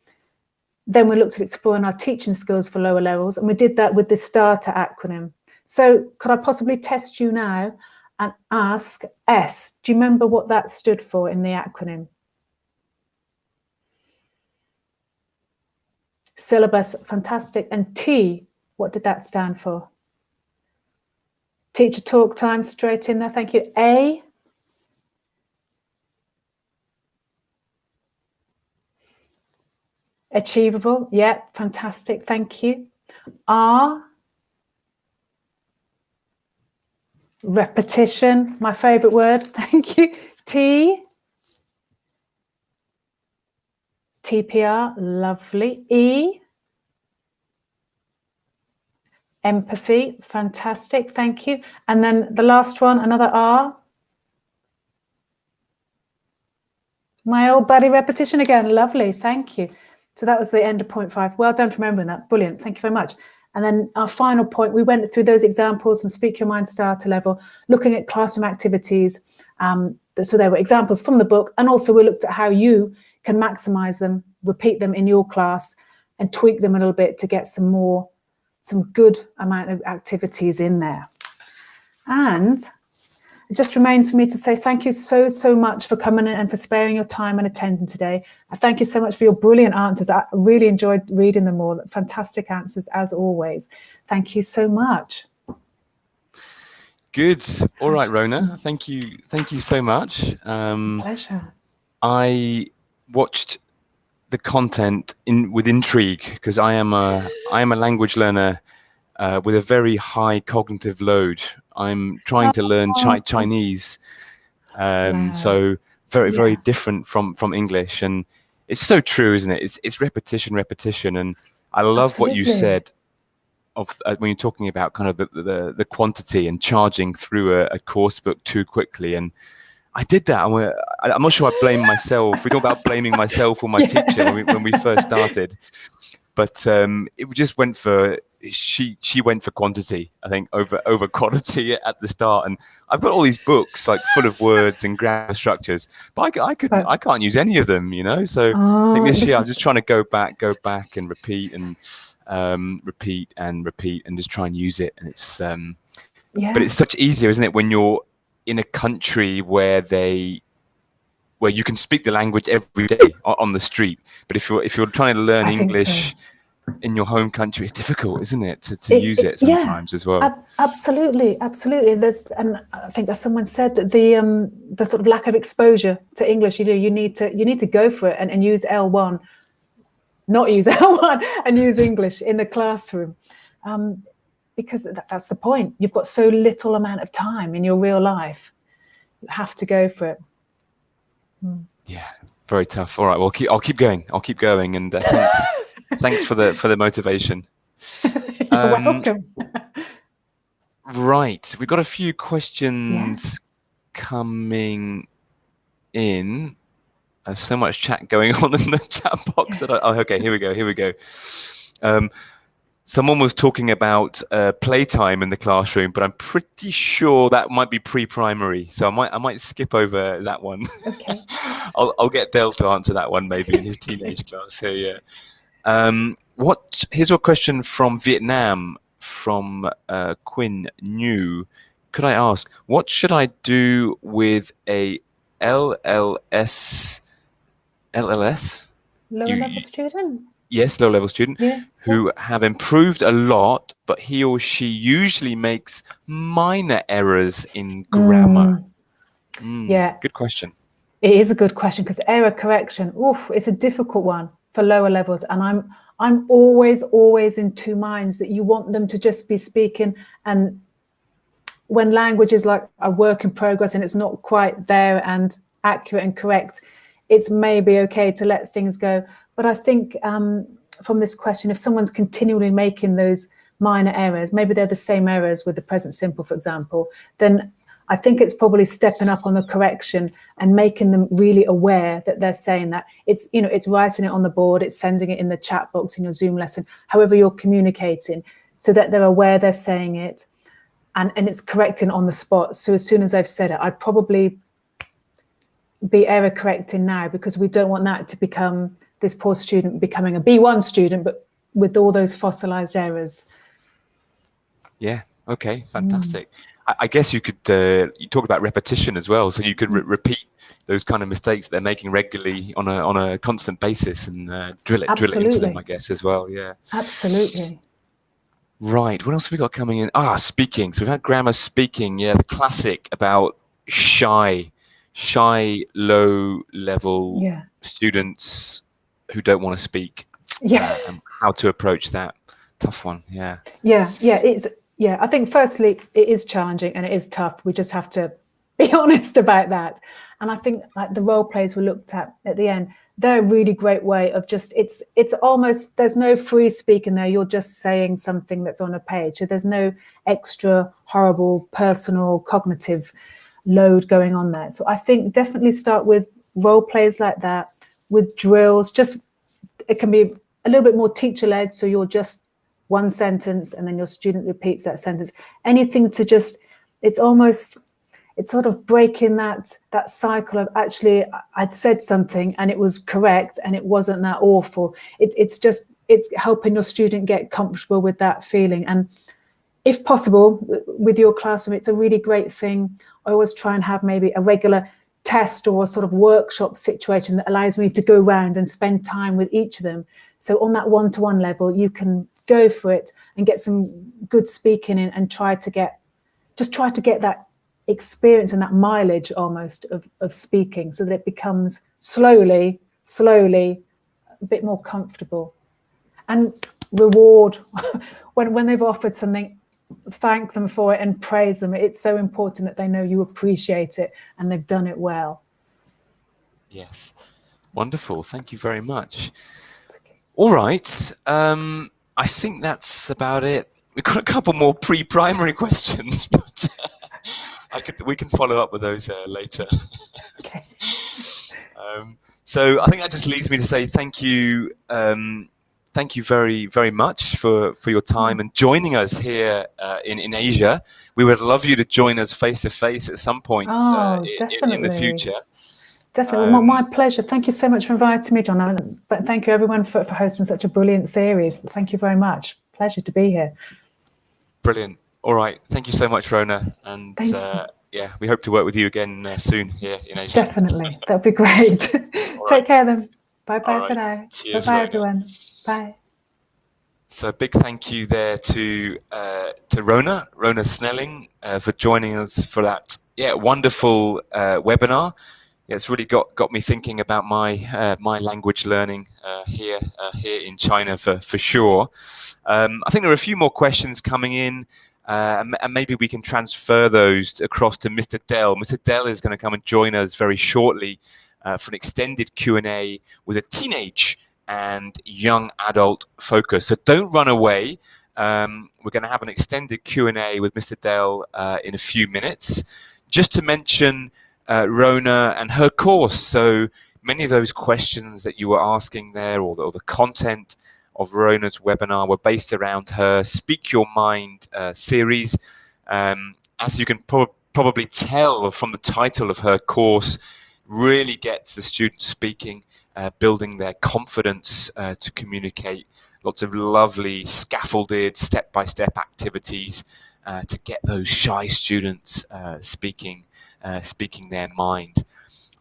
Then we looked at exploring our teaching skills for lower levels, and we did that with the STARTER acronym. So could I possibly test you now and ask S? Do you remember what that stood for in the acronym? syllabus, fantastic. And T, what did that stand for? Teacher talk time, straight in there, thank you. A, achievable, yeah, fantastic, thank you. R, repetition, my favourite word, thank you. T, TPR, lovely. E, empathy, fantastic, thank you. And then the last one, another R. My old buddy, repetition again, lovely, thank you. So that was the end of point 5. Well done for remembering that, brilliant, thank you very much. And then our final point, we went through those examples from Speak Your Mind starter level, looking at classroom activities. So there were examples from the book, and also we looked at how you can maximize them, repeat them in your class, and tweak them a little bit to get some good amount of activities in there. And it just remains for me to say thank you so much for coming in and for sparing your time and attending today. I thank you so much for your brilliant answers. I really enjoyed reading them all. Fantastic answers as always. Thank you so much. Good. All right, Rhona. Thank you so much. Pleasure. I watched the content with intrigue because I am a language learner with a very high cognitive load. I'm trying to learn Chinese, so very different from English, and it's so true, isn't it? It's repetition, and I love Absolutely. what you said of when you're talking about kind of the quantity and charging through a course book too quickly. And I did that. I'm not sure I blame myself. We talk about blaming myself or my teacher when we first started, but it just went for she went for quantity, I think, over quality at the start. And I've got all these books like full of words and grammar structures, but I can't use any of them, So I think this year I'm just trying to go back and repeat and repeat and just try and use it. And it's but it's such easier, isn't it, when you're in a country where you can speak the language every day on the street. But if you're trying to learn English in your home country, it's difficult, isn't it, to use it sometimes as well. Absolutely. And I think as someone said that the sort of lack of exposure to English, you need to go for it and use L1, not use L1, and use English in the classroom. Because that's the point. You've got so little amount of time in your real life. You have to go for it. Yeah, very tough. All right, well, I'll keep going. And thanks for the motivation. You're welcome. Right, we've got a few questions coming in. There's so much chat going on in the chat box that okay, here we go. Someone was talking about playtime in the classroom, but I'm pretty sure that might be pre-primary, so I might skip over that one. Okay. I'll get Dale to answer that one maybe in his teenage class. So here's a question from Vietnam from Quinn New. Could I ask, what should I do with a LLS? Lower level student? Yes, low-level student who have improved a lot, but he or she usually makes minor errors in grammar. Good question. It is a good question because error correction, it's a difficult one for lower levels. And I'm always in two minds that you want them to just be speaking, and when language is like a work in progress and it's not quite there and accurate and correct, it's maybe okay to let things go. But I think from this question, if someone's continually making those minor errors, maybe they're the same errors with the present simple, for example, then I think it's probably stepping up on the correction and making them really aware that they're saying that. It's writing it on the board, it's sending it in the chat box in your Zoom lesson, however you're communicating, so that they're aware they're saying it, and it's correcting on the spot. So as soon as I've said it, I'd probably be error correcting now, because we don't want that to become this poor student becoming a B1 student, but with all those fossilized errors. Yeah, Okay, fantastic. I guess you could, you talk about repetition as well, so you could repeat those kind of mistakes that they're making regularly on a constant basis, and drill it into them, I Absolutely. guess, as well. Yeah. Absolutely. Right. What else have we got coming in? Speaking. So we've had grammar, speaking. Yeah, the classic about shy, low level Yeah. students who don't want to speak, Yeah. and how to approach that. Tough one. Yeah. Yeah. I think firstly it is challenging and it is tough. We just have to be honest about that. And I think like the role plays we looked at the end, they're a really great way of just, it's almost, there's no free speak in there. You're just saying something that's on a page. So there's no extra horrible personal cognitive load going on there. So I think definitely start with role plays like that, with drills. Just, it can be a little bit more teacher led. So you're just one sentence and then your student repeats that sentence. Anything to just, it's sort of breaking that cycle of actually I'd said something and it was correct and it wasn't that awful. It's helping your student get comfortable with that feeling. And if possible, with your classroom, it's a really great thing. I always try and have maybe a regular test or a sort of workshop situation that allows me to go around and spend time with each of them. So on that one-to-one level, you can go for it and get some good speaking in and try to get that experience and that mileage almost of speaking, so that it becomes slowly a bit more comfortable. And reward when they've offered something, thank them for it and praise them. It's so important that they know you appreciate it and they've done it well. Yes. Wonderful. Thank you very much. All right. I think that's about it. We've got a couple more pre-primary questions, but we can follow up with those later. Okay. So I think that just leads me to say thank you. Thank you very, very much for your time and joining us here in Asia. We would love you to join us face to face at some point in the future. Definitely. Well, my pleasure. Thank you so much for inviting me, John. But thank you everyone for hosting such a brilliant series. Thank you very much. Pleasure to be here. Brilliant. All right. Thank you so much, Rhona. And yeah, we hope to work with you again soon here in Asia. Definitely. That'd be great. Take care then. Bye-bye for now. Cheers, Bye-bye, Rhona. everyone. Bye. So a big thank you there to Rhona Snelling, for joining us for that wonderful webinar. Yeah, it's really got me thinking about my language learning here in China for sure. I think there are a few more questions coming in, and maybe we can transfer those across to Mr. Dell. Mr. Dell is going to come and join us very shortly for an extended Q&A with a teenage and young adult focus. So don't run away. We're going to have an extended Q&A with Mr. Dell in a few minutes. Just to mention Rhona and her course. So many of those questions that you were asking there, or the content of Rhona's webinar, were based around her Speak Your Mind series. As you can probably tell from the title of her course, really gets the students speaking, building their confidence to communicate. Lots of lovely scaffolded step-by-step activities to get those shy students speaking their mind.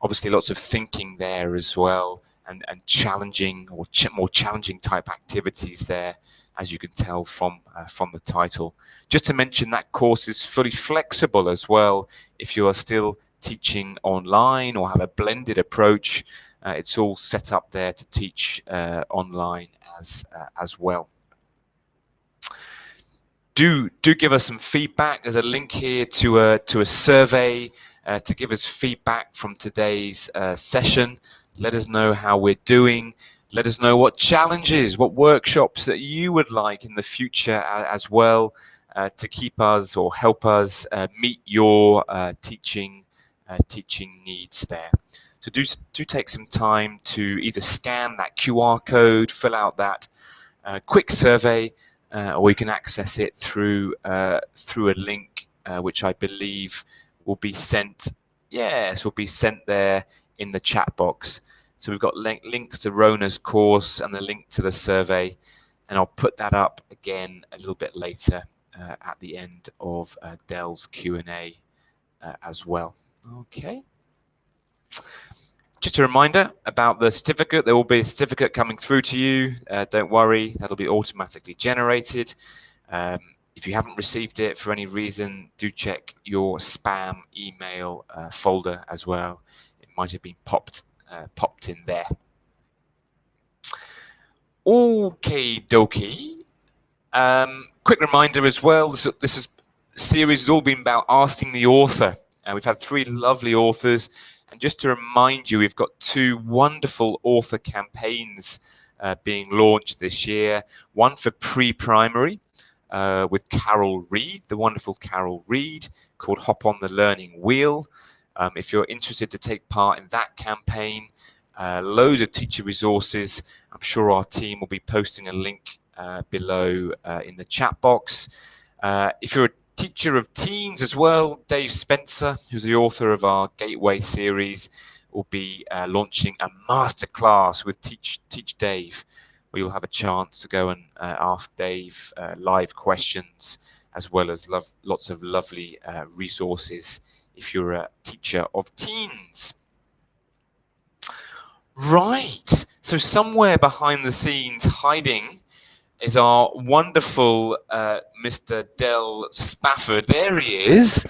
Obviously lots of thinking there as well, and challenging or more challenging type activities there, as you can tell from the title. Just to mention, that course is fully flexible as well. If you are still teaching online or have a blended approach, it's all set up there to teach online as well. Do give us some feedback. There's a link here to a survey to give us feedback from today's session. Let us know how we're doing. Let us know what challenges, what workshops that you would like in the future as well, to keep us or help us meet your teaching needs there. So do take some time to either scan that QR code, fill out that quick survey, or you can access it through a link which I believe will be sent. Yes, will be sent there in the chat box. So we've got links to Rhona's course and the link to the survey, and I'll put that up again a little bit later at the end of Dell's Q&A as well. Okay. Just a reminder about the certificate. There will be a certificate coming through to you. Don't worry, that'll be automatically generated. If you haven't received it for any reason, do check your spam email folder as well. It might have been popped in there. Okay, dokie. Quick reminder as well. This series has all been about asking the author. We've had 3 lovely authors. And just to remind you, we've got 2 wonderful author campaigns being launched this year. One for pre-primary with Carol Reed, the wonderful Carol Reed, called Hop on the Learning Wheel. If you're interested to take part in that campaign, loads of teacher resources. I'm sure our team will be posting a link below in the chat box. If you're a teacher of teens as well, Dave Spencer, who's the author of our Gateway series, will be launching a masterclass with Teach Dave, where you'll have a chance to go and ask Dave live questions, as well as lots of lovely resources if you're a teacher of teens. Right, so somewhere behind the scenes hiding is our wonderful Mr. Del Spafford. There he is,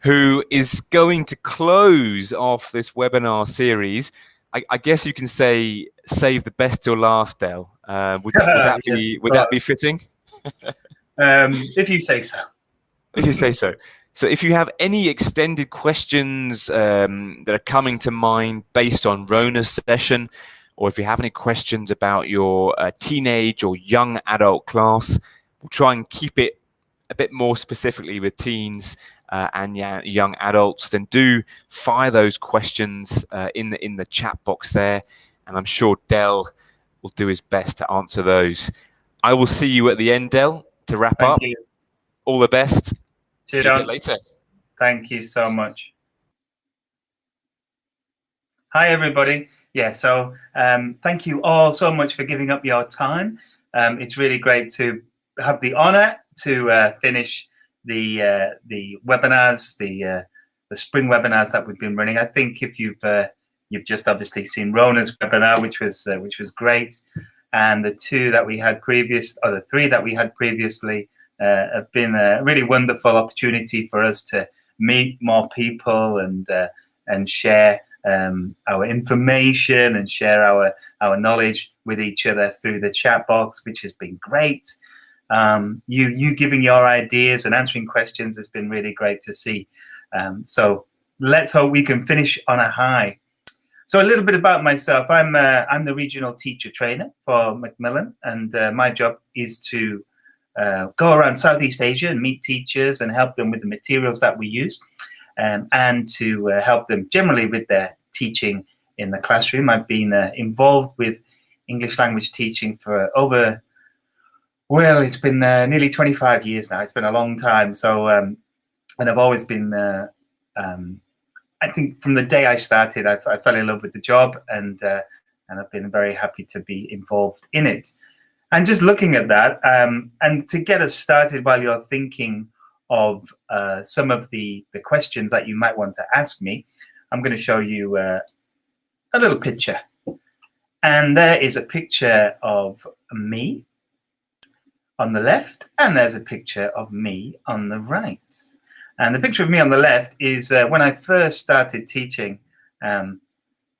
who is going to close off this webinar series. I guess you can say save the best till last, Del. Would that be fitting? If you say so. If you say so. So if you have any extended questions that are coming to mind based on Rhona's session, or if you have any questions about your teenage or young adult class, we'll try and keep it a bit more specifically with teens and young adults. Then do fire those questions in the chat box there, and I'm sure Del will do his best to answer those. I will see you at the end, Del, to wrap up. Thank you. All the best. Cheers, See you later. Thank you so much. Hi, everybody. Yeah, so thank you all so much for giving up your time. It's really great to have the honor to finish the webinars, the spring webinars that we've been running. I think if you've just obviously seen Rhona's webinar, which was great, and the 3 that we had previously have been a really wonderful opportunity for us to meet more people and share our information and share our knowledge with each other through the chat box, which has been great. You giving your ideas and answering questions has been really great to see. So let's hope we can finish on a high. So a little bit about myself. I'm the regional teacher trainer for Macmillan, and my job is to go around Southeast Asia and meet teachers and help them with the materials that we use. And to help them generally with their teaching in the classroom. I've been involved with English language teaching for it's been nearly 25 years now. It's been a long time. So, and I've always been, I think from the day I started, I fell in love with the job, and I've been very happy to be involved in it. And just looking at that, and to get us started while you're thinking of some of the questions that you might want to ask me, I'm going to show you a little picture. And there is a picture of me on the left, and there's a picture of me on the right. And the picture of me on the left is when I first started teaching. And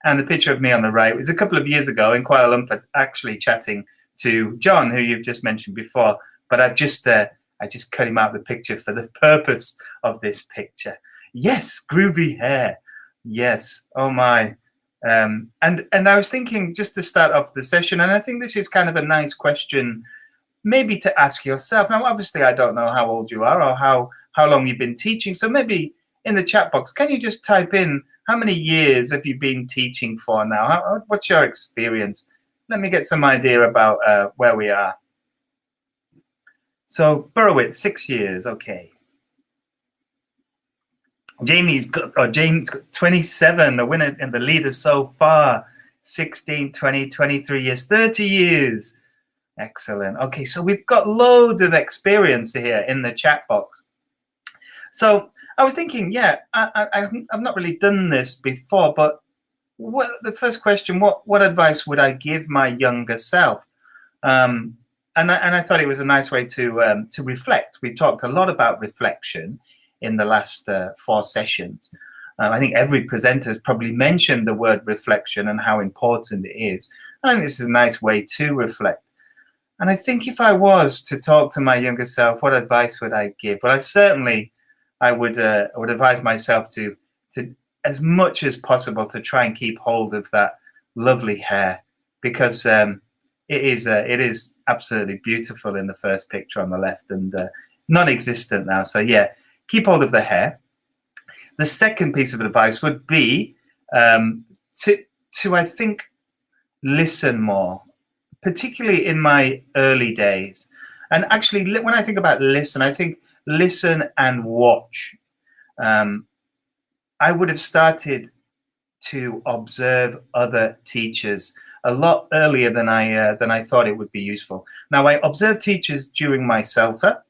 the picture of me on the right was a couple of years ago in Kuala Lumpur, actually chatting to John, who you've just mentioned before. But I just cut him out of the picture for the purpose of this picture. Yes, groovy hair. Yes. Oh my. And I was thinking, just to start off the session, and I think this is kind of a nice question maybe to ask yourself. Now, obviously, I don't know how old you are or how long you've been teaching. So maybe in the chat box, can you just type in how many years have you been teaching for now? What's your experience? Let me get some idea about where we are. So Berowitz, 6 years, okay. James got 27, the winner and the leader so far, 16, 20, 23 years, 30 years. Excellent. Okay, so we've got loads of experience here in the chat box. So I was thinking, yeah, I've not really done this before, but the first question, what advice would I give my younger self? And I thought it was a nice way to reflect. We've talked a lot about reflection in the last 4 sessions. I think every presenter has probably mentioned the word reflection and how important it is. I think this is a nice way to reflect. And I think if I was to talk to my younger self, what advice would I give? Well, I would advise myself to as much as possible to try and keep hold of that lovely hair, because it is absolutely beautiful in the first picture on the left and non-existent now. So yeah, keep hold of the hair. The second piece of advice would be to I think listen more, particularly in my early days. And actually, when I think about listen, I think listen and watch. I would have started to observe other teachers a lot earlier than I thought it would be useful. Now, I observed teachers during my CELTA,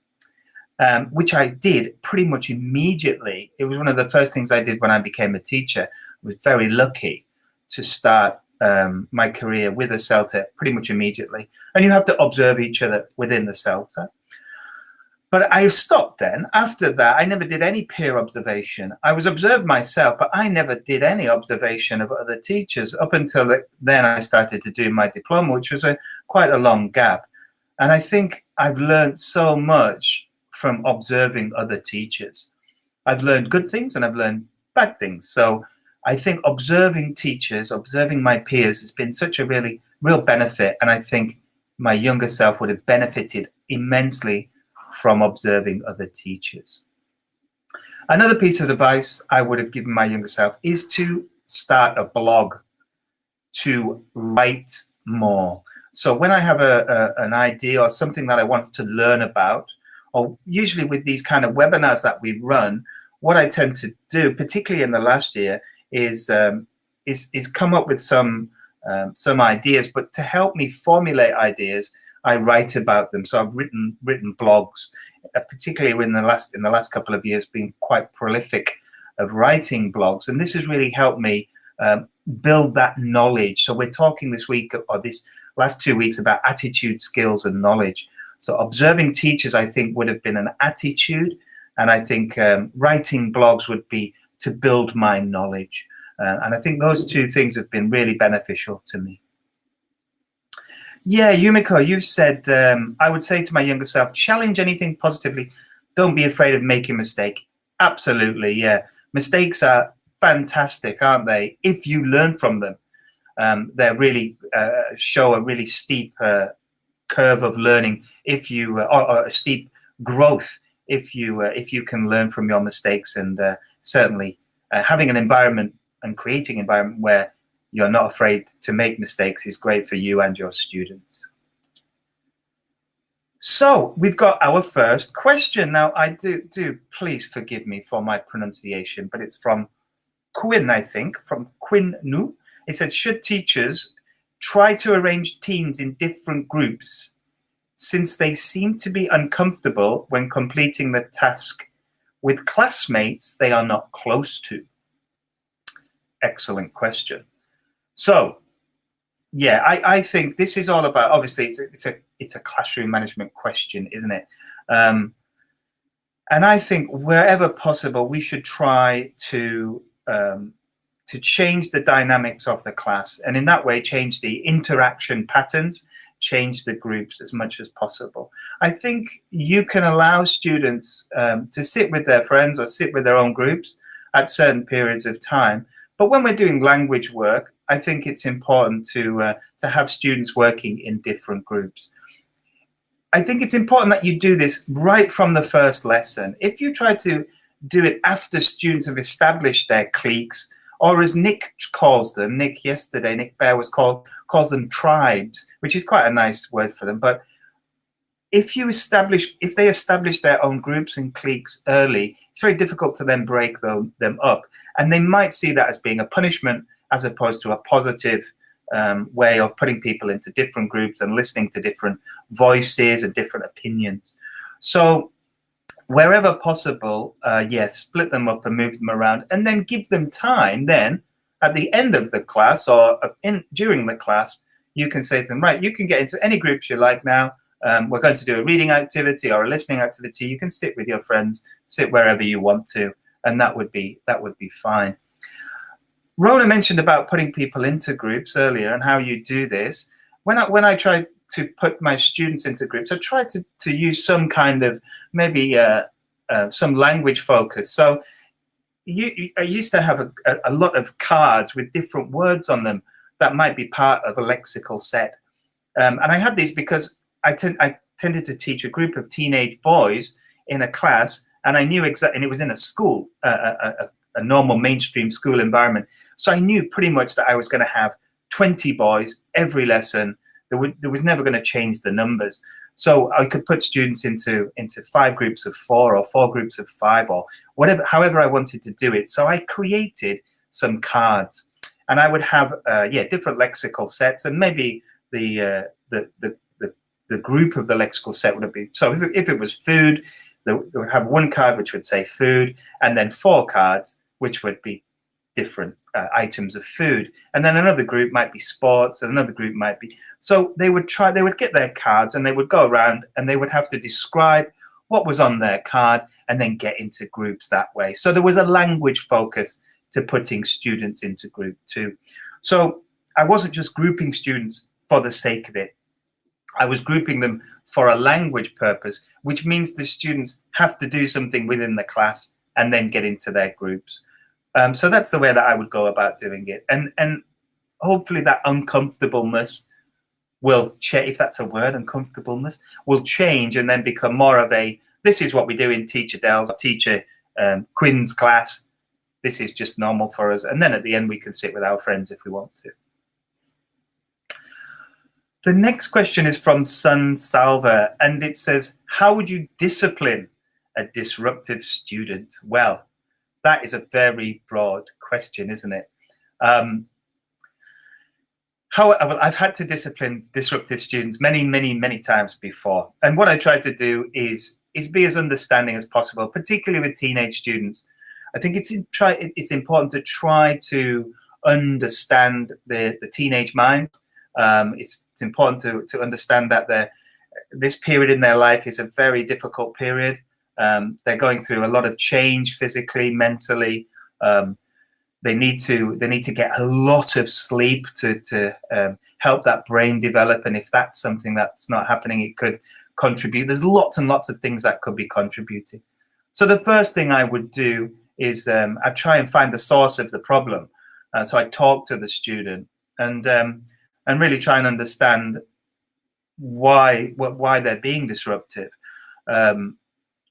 which I did pretty much immediately. It was one of the first things I did when I became a teacher. I was very lucky to start my career with a CELTA pretty much immediately. And you have to observe each other within the CELTA. But I stopped then. After that, I never did any peer observation. I was observed myself, but I never did any observation of other teachers. Up until then, I started to do my diploma, which was quite a long gap. And I think I've learned so much from observing other teachers. I've learned good things and I've learned bad things. So I think observing teachers, observing my peers has been such a real benefit. And I think my younger self would have benefited immensely from observing other teachers. Another piece of advice I would have given my younger self is to start a blog, to write more. So when I have an idea or something that I want to learn about, or usually with these kind of webinars that we run, what I tend to do, particularly in the last year, is come up with some ideas. But to help me formulate ideas, I write about them. So I've written blogs, particularly in the last couple of years, been quite prolific of writing blogs, and this has really helped me build that knowledge. So we're talking this week or this last 2 weeks about attitude, skills, and knowledge. So observing teachers, I think, would have been an attitude, and I think writing blogs would be to build my knowledge. And I think those 2 things have been really beneficial to me. Yeah, Yumiko, you said, I would say to my younger self, challenge anything positively. Don't be afraid of making a mistake. Absolutely, yeah. Mistakes are fantastic, aren't they? If you learn from them, they really show a really steep curve of learning. If you or a steep growth, if you can learn from your mistakes, and certainly having an environment and creating an environment where you're not afraid to make mistakes is great for you and your students. So we've got our first question. Now, I do please forgive me for my pronunciation, but it's from Quinn, I think, from Quinn Nu. It said, should teachers try to arrange teens in different groups since they seem to be uncomfortable when completing the task with classmates they are not close to? Excellent question. So, yeah, I think this is all about, obviously, it's a classroom management question, isn't it? And I think wherever possible, we should try to change the dynamics of the class, and in that way, change the interaction patterns, change the groups as much as possible. I think you can allow students to sit with their friends or sit with their own groups at certain periods of time. But when we're doing language work, I think it's important to have students working in different groups. I think it's important that you do this right from the first lesson. If you try to do it after students have established their cliques, or as Nick calls them, Nick Bear calls them tribes, which is quite a nice word for them. But if they establish their own groups and cliques early, it's very difficult to then break them up. And they might see that as being a punishment as opposed to a positive way of putting people into different groups and listening to different voices and different opinions. So wherever possible, yes, split them up and move them around, and then give them time. Then at the end of the class or during the class, you can say to them, right, you can get into any groups you like now. We're going to do a reading activity or a listening activity. You can sit with your friends, sit wherever you want to, and that would be fine. Rhona mentioned about putting people into groups earlier and how you do this. When I try to put my students into groups, I try to use some kind of maybe some language focus. So I used to have a lot of cards with different words on them that might be part of a lexical set. And I had these because I tended to teach a group of teenage boys in a class, and I knew exactly, and it was in a school, a normal mainstream school environment. So I knew pretty much that I was going to have 20 boys every lesson. There was never going to change the numbers. So I could put students into 5 groups of 4 or 4 groups of 5 or whatever, however I wanted to do it. So I created some cards, and I would have different lexical sets, and maybe the group of the lexical set would be, so if it was food, they would have 1 card which would say food, and then 4 cards which would be different items of food, and then another group might be sports, and another group might be, so they would get their cards and they would go around and they would have to describe what was on their card and then get into groups that way. So there was a language focus to putting students into group 2. So I wasn't just grouping students for the sake of it. I was grouping them for a language purpose, which means the students have to do something within the class and then get into their groups. So that's the way that I would go about doing it. And hopefully that uncomfortableness will change, if that's a word, uncomfortableness, will change and then become more of a, this is what we do in Teacher Dell's, Teacher Quinn's class. This is just normal for us. And then at the end, we can sit with our friends if we want to. The next question is from Sun Salva, and it says, how would you discipline a disruptive student? Well, that is a very broad question, isn't it? I've had to discipline disruptive students many times before. And what I try to do is be as understanding as possible, particularly with teenage students. I think it's important to try to understand the teenage mind. It's important to understand that this period in their life is a very difficult period. They're going through a lot of change physically, mentally. They need to get a lot of sleep to help that brain develop. And if that's something that's not happening, it could contribute. There's lots and lots of things that could be contributing. So the first thing I would do is I try and find the source of the problem. So I talk to the student and really try and understand why they're being disruptive.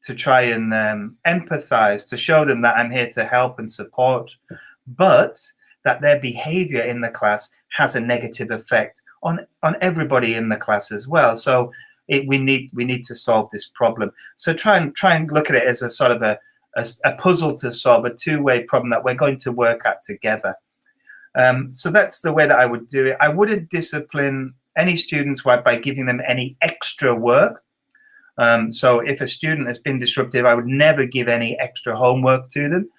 To try and empathize, to show them that I'm here to help and support, but that their behavior in the class has a negative effect on everybody in the class as well. So we need to solve this problem. So try and look at it as a sort of a puzzle to solve, a two-way problem that we're going to work at together. So that's the way that I would do it. I wouldn't discipline any students by giving them any extra work. So if a student has been disruptive, I would never give any extra homework to them,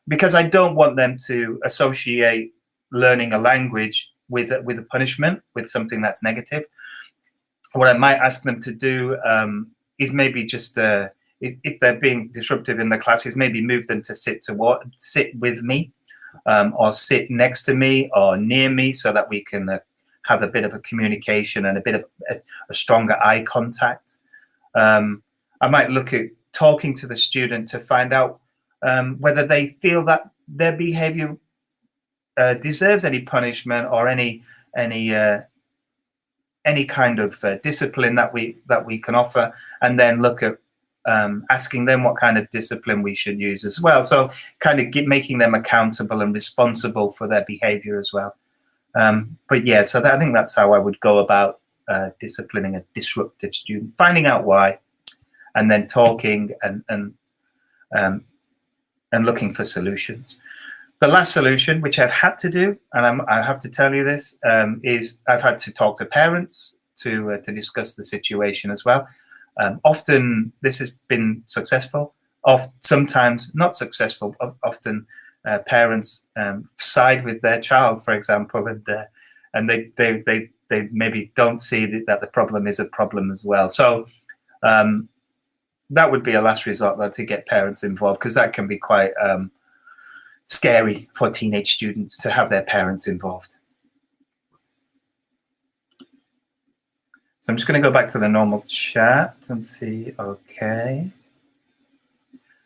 because I don't want them to associate learning a language with a punishment, with something that's negative. What I might ask them to do is maybe just, if they're being disruptive in the class, is maybe move them to sit with me, or sit next to me or near me, so that we can have a bit of a communication and a bit of a stronger eye contact. I might look at talking to the student to find out whether they feel that their behavior deserves any punishment or any kind of discipline that we can offer, and then look at asking them what kind of discipline we should use as well. So kind of making them accountable and responsible for their behavior as well. But yeah, so I think that's how I would go about disciplining a disruptive student, finding out why, and then talking and looking for solutions. The last solution, which I've had to do, and I have to tell you this, is I've had to talk to parents to discuss the situation as well. Often this has been successful, sometimes not successful. Often parents side with their child, for example, and they maybe don't see that the problem is a problem as well. So that would be a last resort, though, to get parents involved, because that can be quite scary for teenage students to have their parents involved. So I'm just going to go back to the normal chat and see. Okay.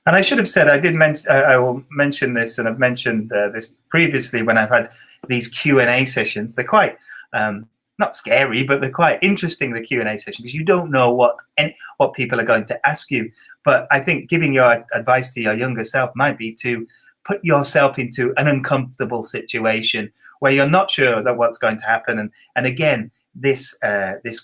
And I should have said, I will mention this, and I've mentioned this previously when I've had these Q&A sessions. They're quite not scary, but they're quite interesting, the Q&A session, because you don't know what people are going to ask you. But I think giving your advice to your younger self might be to put yourself into an uncomfortable situation where you're not sure that what's going to happen. And again, this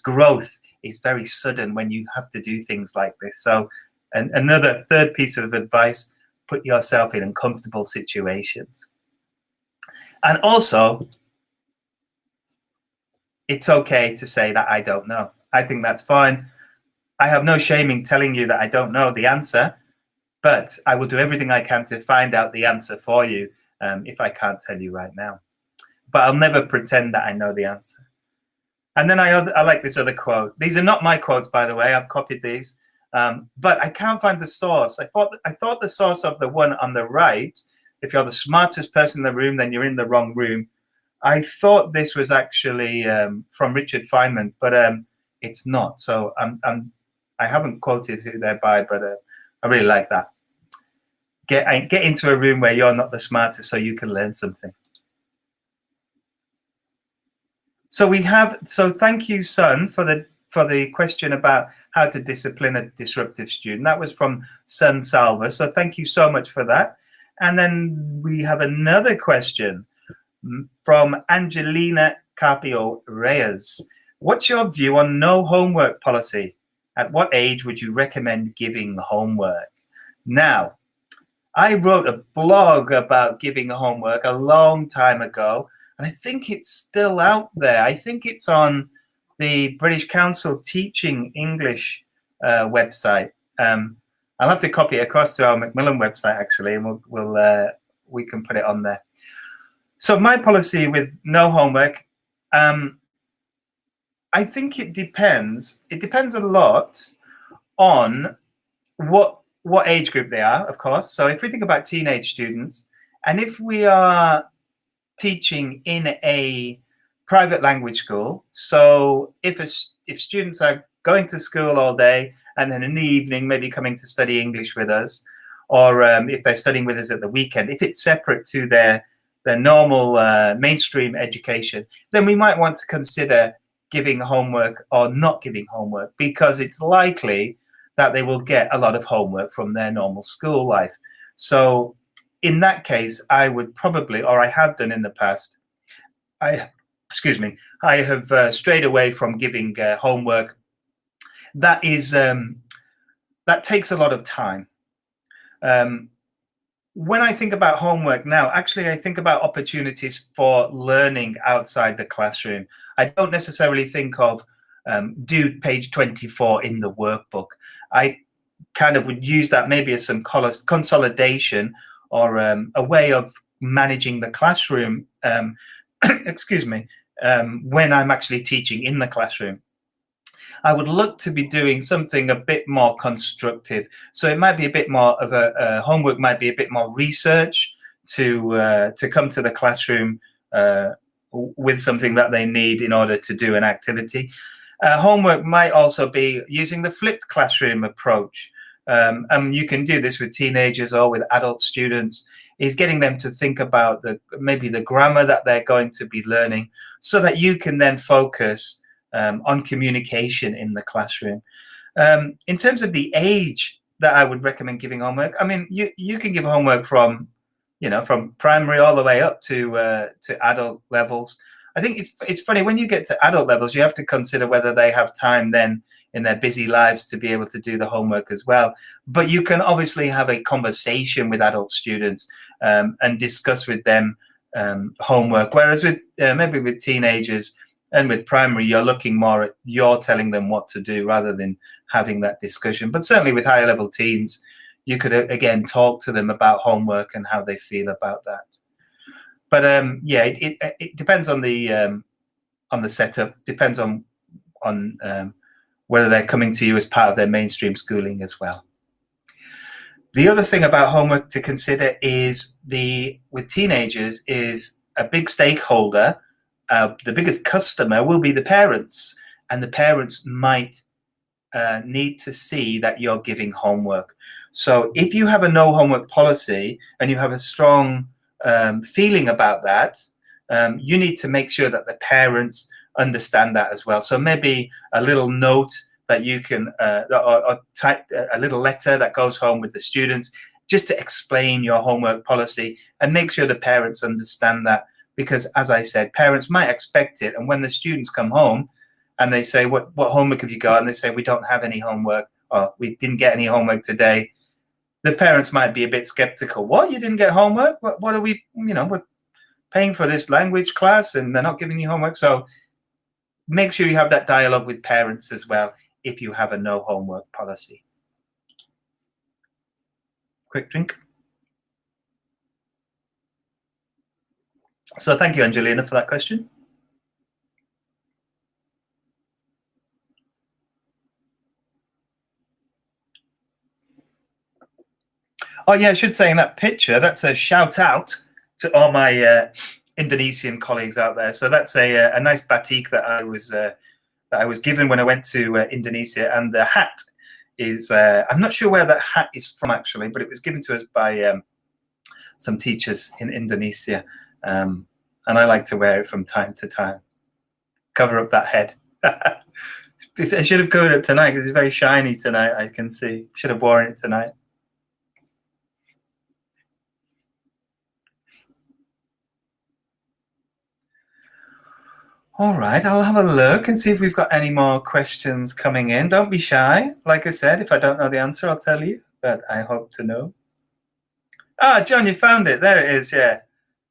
growth is very sudden when you have to do things like this. So another third piece of advice, put yourself in uncomfortable situations. And also, it's okay to say that I don't know. I think that's fine. I have no shame in telling you that I don't know the answer, but I will do everything I can to find out the answer for you if I can't tell you right now. But I'll never pretend that I know the answer. And then I like this other quote. These are not my quotes, by the way. I've copied these, but I can't find the source. I thought the source of the one on the right, if you're the smartest person in the room, then you're in the wrong room. I thought this was actually from Richard Feynman, but it's not. So I haven't quoted who they're by, but I really like that. Get into a room where you're not the smartest so you can learn something. So thank you, Sun, for the question about how to discipline a disruptive student. That was from Sun Salva. So thank you so much for that. And then we have another question from Angelina Carpio Reyes. What's your view on no homework policy? At what age would you recommend giving homework? Now, I wrote a blog about giving homework a long time ago, and I think it's still out there. I think it's on the British Council Teaching English website. I'll have to copy it across to our Macmillan website, actually, and we can put it on there. So my policy with no homework, I think it depends. It depends a lot on what age group they are, of course. So if we think about teenage students, and if we are teaching in a private language school, so if students are going to school all day and then in the evening maybe coming to study English with us, or if they're studying with us at the weekend, if it's separate to their normal mainstream education, then we might want to consider giving homework or not giving homework, because it's likely that they will get a lot of homework from their normal school life. So in that case, I would probably, or I have done in the past, I have strayed away from giving homework. That takes a lot of time. When I think about homework now, actually, I think about opportunities for learning outside the classroom. I don't necessarily think of do page 24 in the workbook. I kind of would use that maybe as some consolidation, or a way of managing the classroom, when I'm actually teaching in the classroom. I would look to be doing something a bit more constructive. So it might be a bit more of a homework, might be a bit more research to come to the classroom with something that they need in order to do an activity. Homework might also be using the flipped classroom approach. You can do this with teenagers or with adult students, is getting them to think about maybe the grammar that they're going to be learning, so that you can then focus on communication in the classroom. In terms of the age that I would recommend giving homework, I mean, you can give homework from primary all the way up to adult levels. I think it's funny, when you get to adult levels, you have to consider whether they have time then their busy lives to be able to do the homework as well. But you can obviously have a conversation with adult students and discuss with them homework. Whereas with maybe with teenagers and with primary, you're looking more at you're telling them what to do rather than having that discussion. But certainly with higher level teens, you could again talk to them about homework and how they feel about that. But yeah, it depends on the setup. Depends on whether they're coming to you as part of their mainstream schooling as well. The other thing about homework to consider is with teenagers is a big stakeholder. The biggest customer will be the parents, and the parents might need to see that you're giving homework. So if you have a no homework policy and you have a strong feeling about that, you need to make sure that the parents understand that as well. So maybe a little note that you can, or type a little letter that goes home with the students, just to explain your homework policy and make sure the parents understand that. Because as I said, parents might expect it. And when the students come home and they say, what homework have you got? And they say, we don't have any homework, or we didn't get any homework today. The parents might be a bit skeptical. What, you didn't get homework? What are we, we're paying for this language class and they're not giving you homework. So make sure you have that dialogue with parents as well if you have a no homework policy. Quick drink. So thank you, Angelina, for that question. Oh yeah, I should say in that picture, that's a shout out to all my Indonesian colleagues out there. So that's a nice batik that I was given when I went to Indonesia, and the hat is I'm not sure where that hat is from actually, but it was given to us by some teachers in Indonesia, and I like to wear it from time to time. Cover up that head. I should have covered it tonight because it's very shiny tonight. I can see. Should have worn it tonight. All right, I'll have a look and see if we've got any more questions coming in. Don't be shy. Like I said, if I don't know the answer, I'll tell you, but I hope to know. Ah, John, you found it. There it is. Yeah,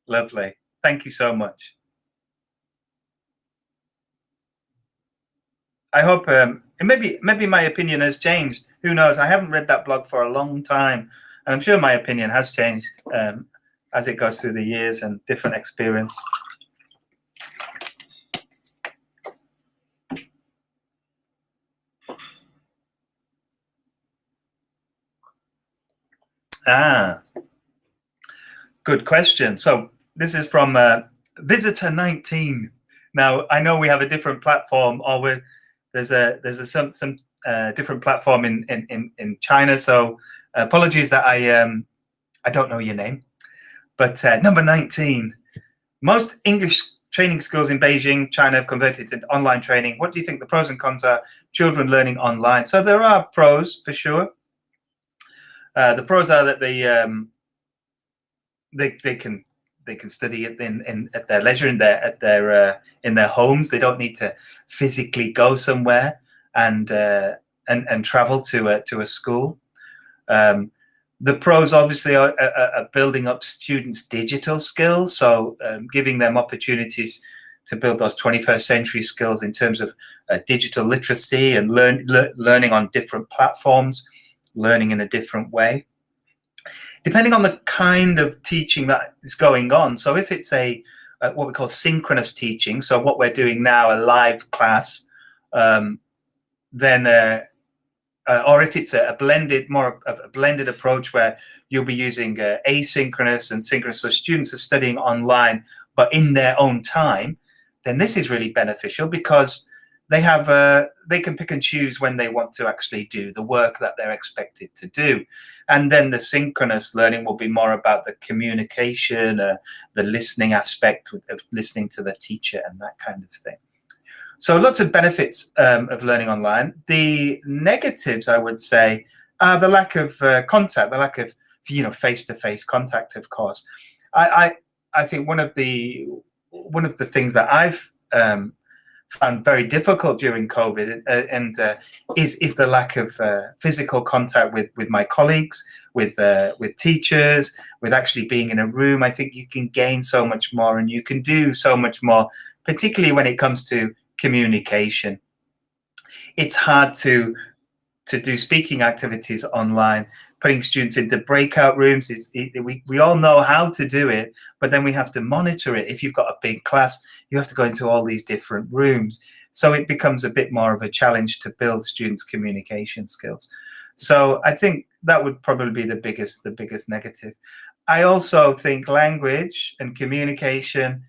lovely. Thank you so much. I hope maybe my opinion has changed. Who knows? I haven't read that blog for a long time, and I'm sure my opinion has changed as it goes through the years and different experience. Ah, good question. So this is from Visitor 19. Now I know we have a different platform, or there's some different platform in China. So apologies that I don't know your name. But number 19, most English training schools in Beijing, China have converted to online training. What do you think the pros and cons are? Children learning online. So there are pros for sure. The pros are that they can study it at their leisure in their homes. They don't need to physically go somewhere and travel to a school. The pros obviously are building up students' digital skills, so giving them opportunities to build those 21st century skills in terms of digital literacy and learning on different platforms, learning in a different way. Depending on the kind of teaching that is going on. So if it's what we call synchronous teaching, so what we're doing now, a live class, then or if it's more of a blended approach where you'll be using asynchronous and synchronous, so students are studying online but in their own time, then this is really beneficial because they can pick and choose when they want to actually do the work that they're expected to do. And then the synchronous learning will be more about the communication, the listening aspect of listening to the teacher and that kind of thing. So lots of benefits of learning online. The negatives, I would say, are the lack of contact, the lack of face-to-face contact, of course. I think one of the things that I've found very difficult during COVID, is the lack of physical contact with my colleagues, with teachers, with actually being in a room. I think you can gain so much more, and you can do so much more, particularly when it comes to communication. It's hard to do speaking activities online. Putting students into breakout rooms, we all know how to do it, but then we have to monitor it. If you've got a big class, you have to go into all these different rooms. So it becomes a bit more of a challenge to build students' communication skills. So I think that would probably be the biggest negative. I also think language and communication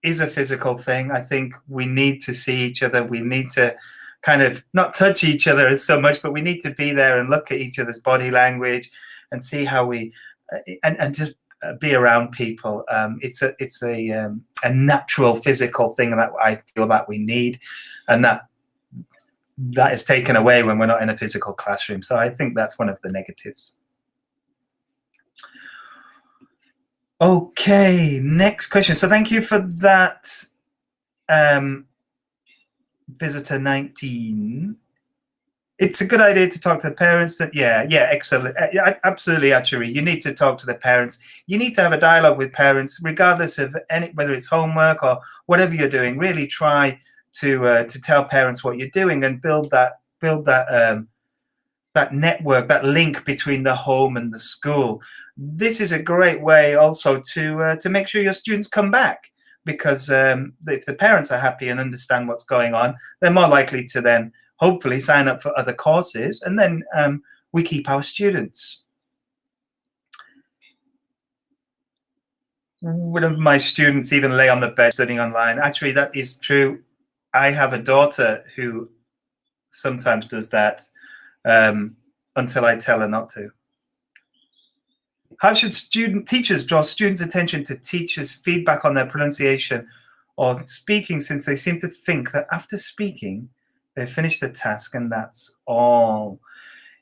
is a physical thing. I think we need to see each other. We need to kind of not touch each other so much, but we need to be there and look at each other's body language and see how we and just be around people. It's a natural physical thing that I feel that we need, and that is taken away when we're not in a physical classroom. So I think that's one of the negatives. Okay, next question. So thank you for that. Visitor 19. It's a good idea to talk to the parents. Yeah, excellent. Absolutely, Achari. You need to talk to the parents. You need to have a dialogue with parents, regardless of whether it's homework or whatever you're doing. Really try to tell parents what you're doing and build that network, that link between the home and the school. This is a great way also to make sure your students come back. Because if the parents are happy and understand what's going on, they're more likely to then hopefully sign up for other courses, and then we keep our students. One of my students even lay on the bed studying online. Actually, that is true. I have a daughter who sometimes does that until I tell her not to. How should teachers draw students' attention to teachers' feedback on their pronunciation or speaking, since they seem to think that after speaking, they've finished the task and that's all?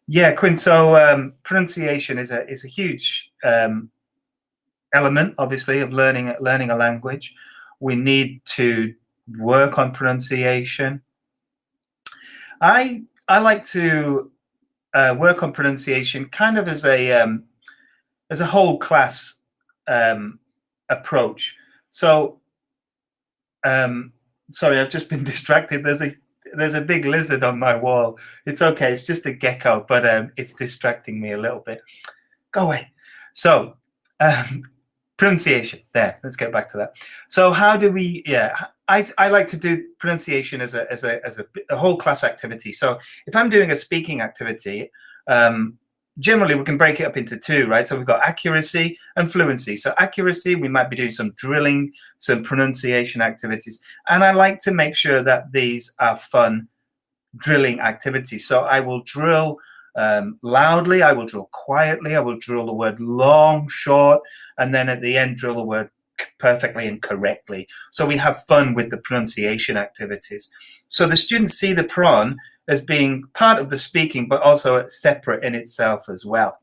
Yeah, Quinn, so pronunciation is a huge element, obviously, of learning a language. We need to work on pronunciation. I like to work on pronunciation kind of as a whole class approach. So, sorry, I've just been distracted. There's a big lizard on my wall. It's okay. It's just a gecko, but it's distracting me a little bit. Go away. So, pronunciation. There. Let's get back to that. So, how do we? Yeah, I like to do pronunciation as a whole class activity. So, if I'm doing a speaking activity, generally we can break it up into two, right? So we've got accuracy and fluency. So accuracy, we might be doing some drilling, some pronunciation activities. And I like to make sure that these are fun drilling activities. So I will drill loudly, I will drill quietly, I will drill the word long, short, and then at the end drill the word perfectly and correctly. So we have fun with the pronunciation activities. So the students see the prawn as being part of the speaking, but also separate in itself as well.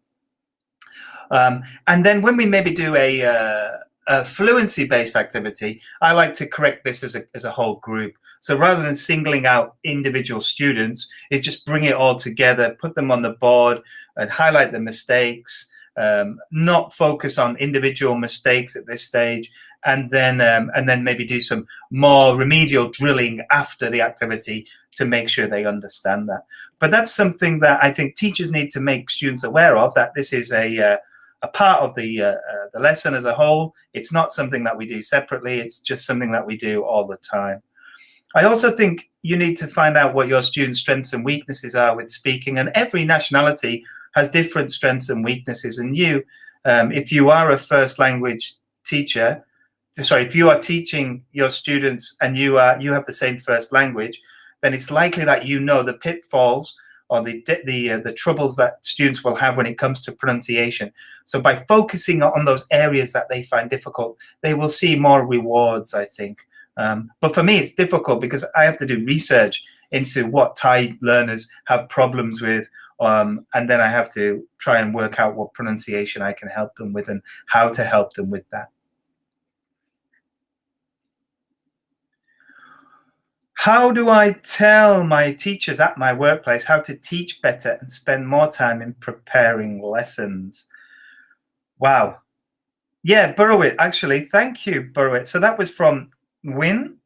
And then when we maybe do a fluency-based activity, I like to correct this as a whole group. So rather than singling out individual students, is just bring it all together, put them on the board and highlight the mistakes, not focus on individual mistakes at this stage, and then maybe do some more remedial drilling after the activity to make sure they understand that. But that's something that I think teachers need to make students aware of, that this is a part of the lesson as a whole. It's not something that we do separately. It's just something that we do all the time. I also think you need to find out what your students' strengths and weaknesses are with speaking, and every nationality has different strengths and weaknesses. And if you are a first language teacher, if you are teaching your students and you have the same first language, then it's likely that you know the pitfalls or the troubles that students will have when it comes to pronunciation. So by focusing on those areas that they find difficult, they will see more rewards, I think. But for me, it's difficult because I have to do research into what Thai learners have problems with, and then I have to try and work out what pronunciation I can help them with and how to help them with that. How do I tell my teachers at my workplace how to teach better and spend more time in preparing lessons? Wow. Yeah, Burrowit, actually. Thank you, Burrowit. So that was from Win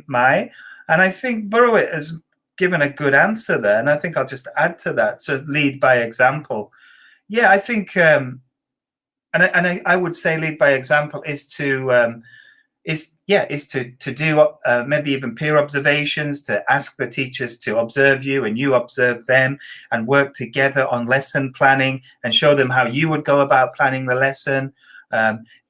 Mai. And I think Burrowit has given a good answer there. And I think I'll just add to that. So lead by example. Yeah, I think, and I would say lead by example is to do maybe even peer observations, to ask the teachers to observe you and you observe them, and work together on lesson planning and show them how you would go about planning the lesson.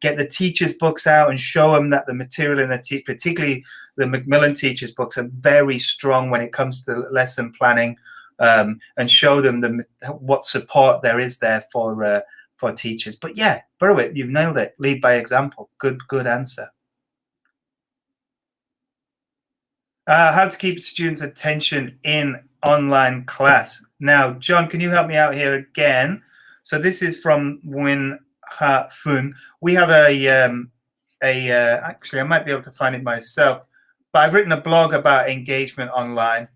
Get the teachers' books out and show them that the material in the particularly the Macmillan teachers' books are very strong when it comes to lesson planning, and show them what support there is there for teachers. But yeah, Burrowit, you've nailed it. Lead by example. Good answer. How to keep students' attention in online class. Now, John, can you help me out here again? So this is from Win Ha Fung. We have actually, I might be able to find it myself, but I've written a blog about engagement online,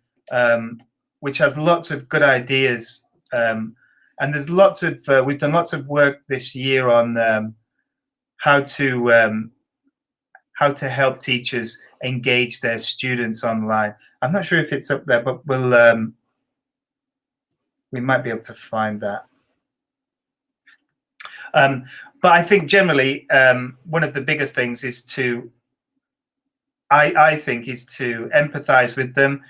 which has lots of good ideas. And there's lots of, we've done lots of work this year on how to help teachers engage their students online. I'm not sure if it's up there, but we might be able to find that. But I think generally one of the biggest things is to, I think, is to empathize with them.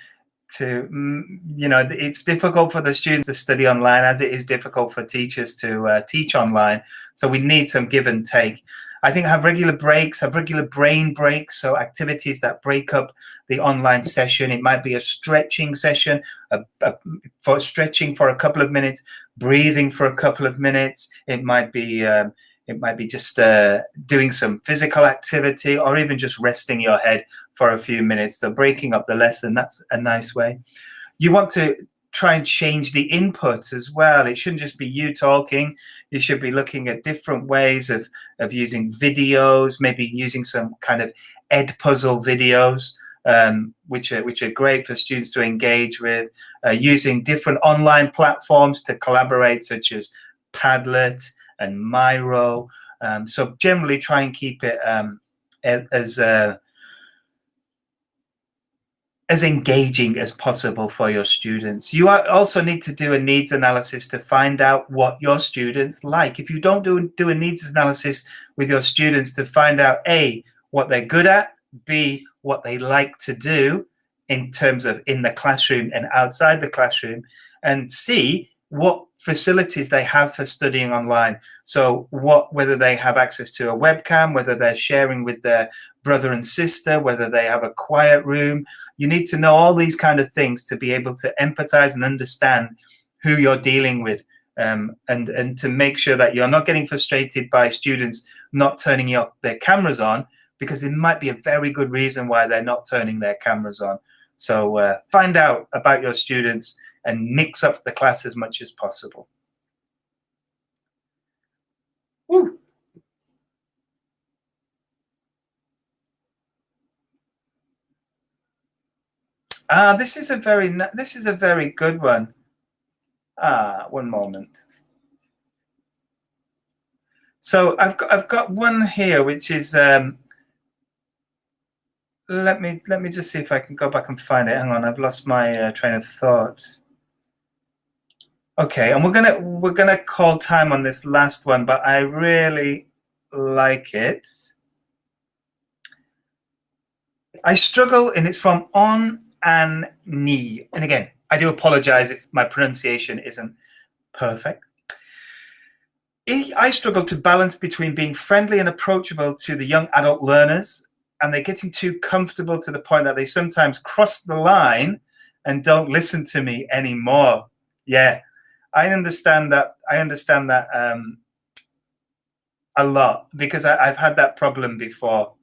It's difficult for the students to study online as it is difficult for teachers to teach online. So we need some give and take. I think have regular breaks, have regular brain breaks, so activities that break up the online session. It might be a stretching session, for stretching for a couple of minutes, breathing for a couple of minutes. It might be just doing some physical activity, or even just resting your head for a few minutes. So breaking up the lesson, that's a nice way. You want to try and change the input as well. It shouldn't just be you talking. You should be looking at different ways of using videos, maybe using some kind of Edpuzzle videos, which are great for students to engage with, using different online platforms to collaborate, such as Padlet and Miro. So generally try and keep it as engaging as possible for your students. You also need to do a needs analysis to find out what your students like. If you don't do a needs analysis with your students to find out A, what they're good at, B, what they like to do in terms of in the classroom and outside the classroom, and C, what facilities they have for studying online. So whether they have access to a webcam, whether they're sharing with their brother and sister, whether they have a quiet room. You need to know all these kind of things to be able to empathize and understand who you're dealing with, and to make sure that you're not getting frustrated by students not turning their cameras on, because there might be a very good reason why they're not turning their cameras on. So find out about your students and mix up the class as much as possible. Woo. This is a very good one. One moment. So I've got one here, which is let me just see if I can go back and find it. Hang on, I've lost my train of thought. Okay, and we're gonna call time on this last one, but I really like it. I struggle, and it's from On and Ni. And again, I do apologize if my pronunciation isn't perfect. I struggle to balance between being friendly and approachable to the young adult learners, and they're getting too comfortable to the point that they sometimes cross the line and don't listen to me anymore. Yeah, I understand that. A lot, because I've had that problem before.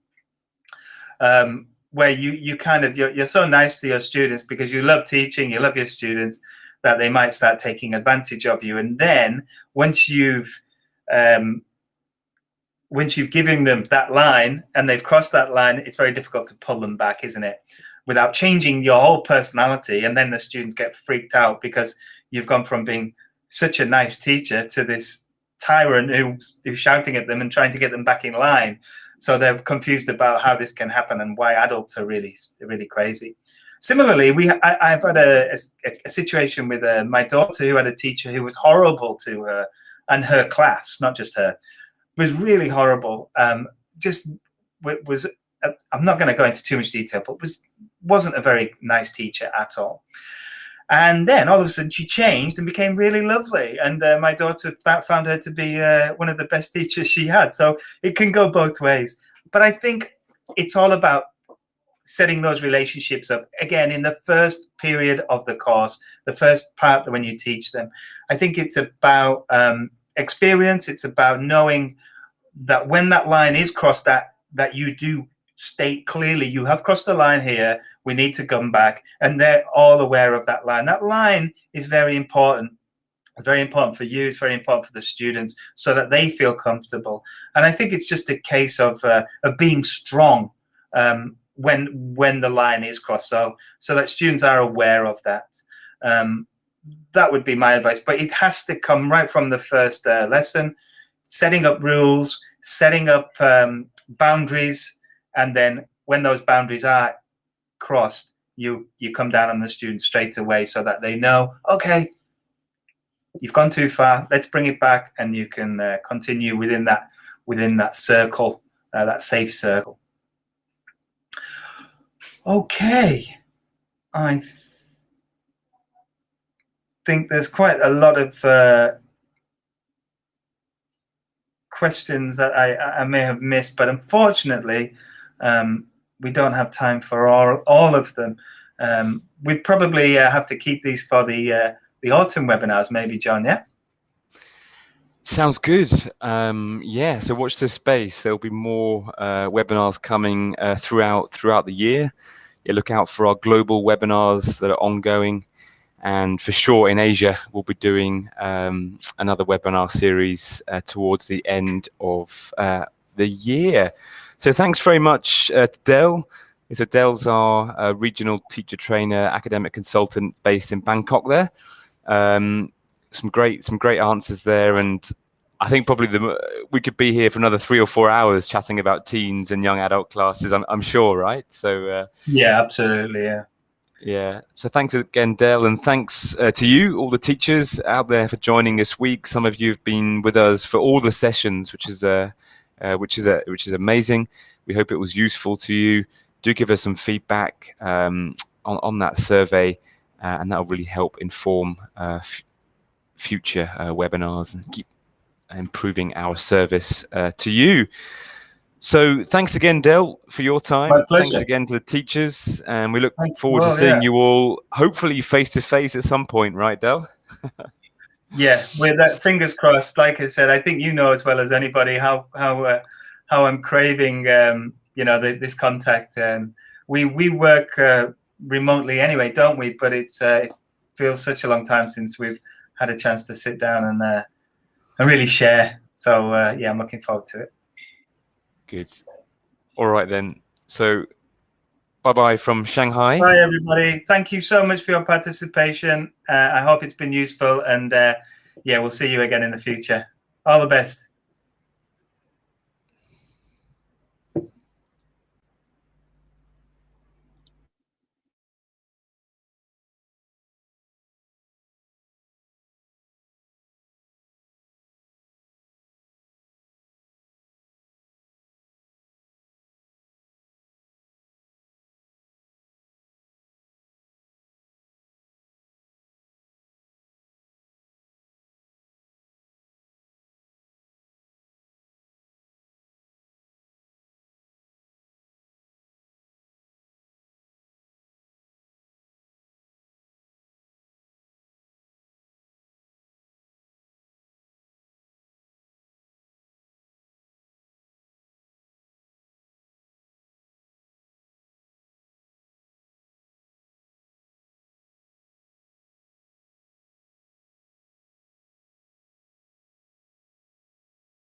Where you're so nice to your students because you love teaching, you love your students, that they might start taking advantage of you. And then once you've given them that line and they've crossed that line, it's very difficult to pull them back, isn't it? without changing your whole personality, and then the students get freaked out because you've gone from being such a nice teacher to this tyrant who's shouting at them and trying to get them back in line. So they're confused about how this can happen and why adults are really crazy. Similarly, I've had a situation with my daughter who had a teacher who was horrible to her and her class, not just her, was really horrible. I'm not going to go into too much detail, but wasn't a very nice teacher at all. And then all of a sudden she changed and became really lovely. And my daughter found her to be one of the best teachers she had. So it can go both ways. But I think it's all about setting those relationships up. Again, in the first period of the course, the first part when you teach them, I think it's about experience. It's about knowing that when that line is crossed, that you do state clearly, you have crossed the line here, we need to come back, and they're all aware of that line. That line is very important. It's very important for you, it's very important for the students, so that they feel comfortable. And I think it's just a case of being strong when the line is crossed, so that students are aware of that. That would be my advice, but it has to come right from the first lesson, setting up rules, setting up boundaries. And then when those boundaries are crossed, you come down on the students straight away so that they know, okay, you've gone too far, let's bring it back, and you can continue within that circle, that safe circle. Okay, I think there's quite a lot of questions that I may have missed, but unfortunately, we don't have time for all of them. We probably have to keep these for the autumn webinars, maybe, John. Yeah. Sounds good. Yeah. So watch this space. There'll be more webinars coming throughout the year. Yeah, look out for our global webinars that are ongoing, and for sure in Asia we'll be doing another webinar series towards the end of the year. So thanks very much to Del. So Del's our regional teacher trainer, academic consultant based in Bangkok there. Some great answers there, and I think probably we could be here for another 3 or 4 hours chatting about teens and young adult classes, I'm sure, right? So yeah, absolutely, yeah. Yeah, so thanks again, Del, and thanks to you, all the teachers out there, for joining this week. Some of you have been with us for all the sessions, which is amazing. We hope it was useful to you. Do give us some feedback on that survey, and that will really help inform future webinars and keep improving our service to you. So thanks again, Del, for your time. Thanks again to the teachers, and we look forward to seeing you all, hopefully face to face at some point, right, Del? Yeah, with that, fingers crossed. Like I said, I think you know as well as anybody how I'm craving this contact. We work remotely anyway, don't we? But it feels such a long time since we've had a chance to sit down and really share. So yeah, I'm looking forward to it. Good. All right then. So bye-bye from Shanghai. Bye, everybody. Thank you so much for your participation. I hope it's been useful, and yeah, we'll see you again in the future. All the best.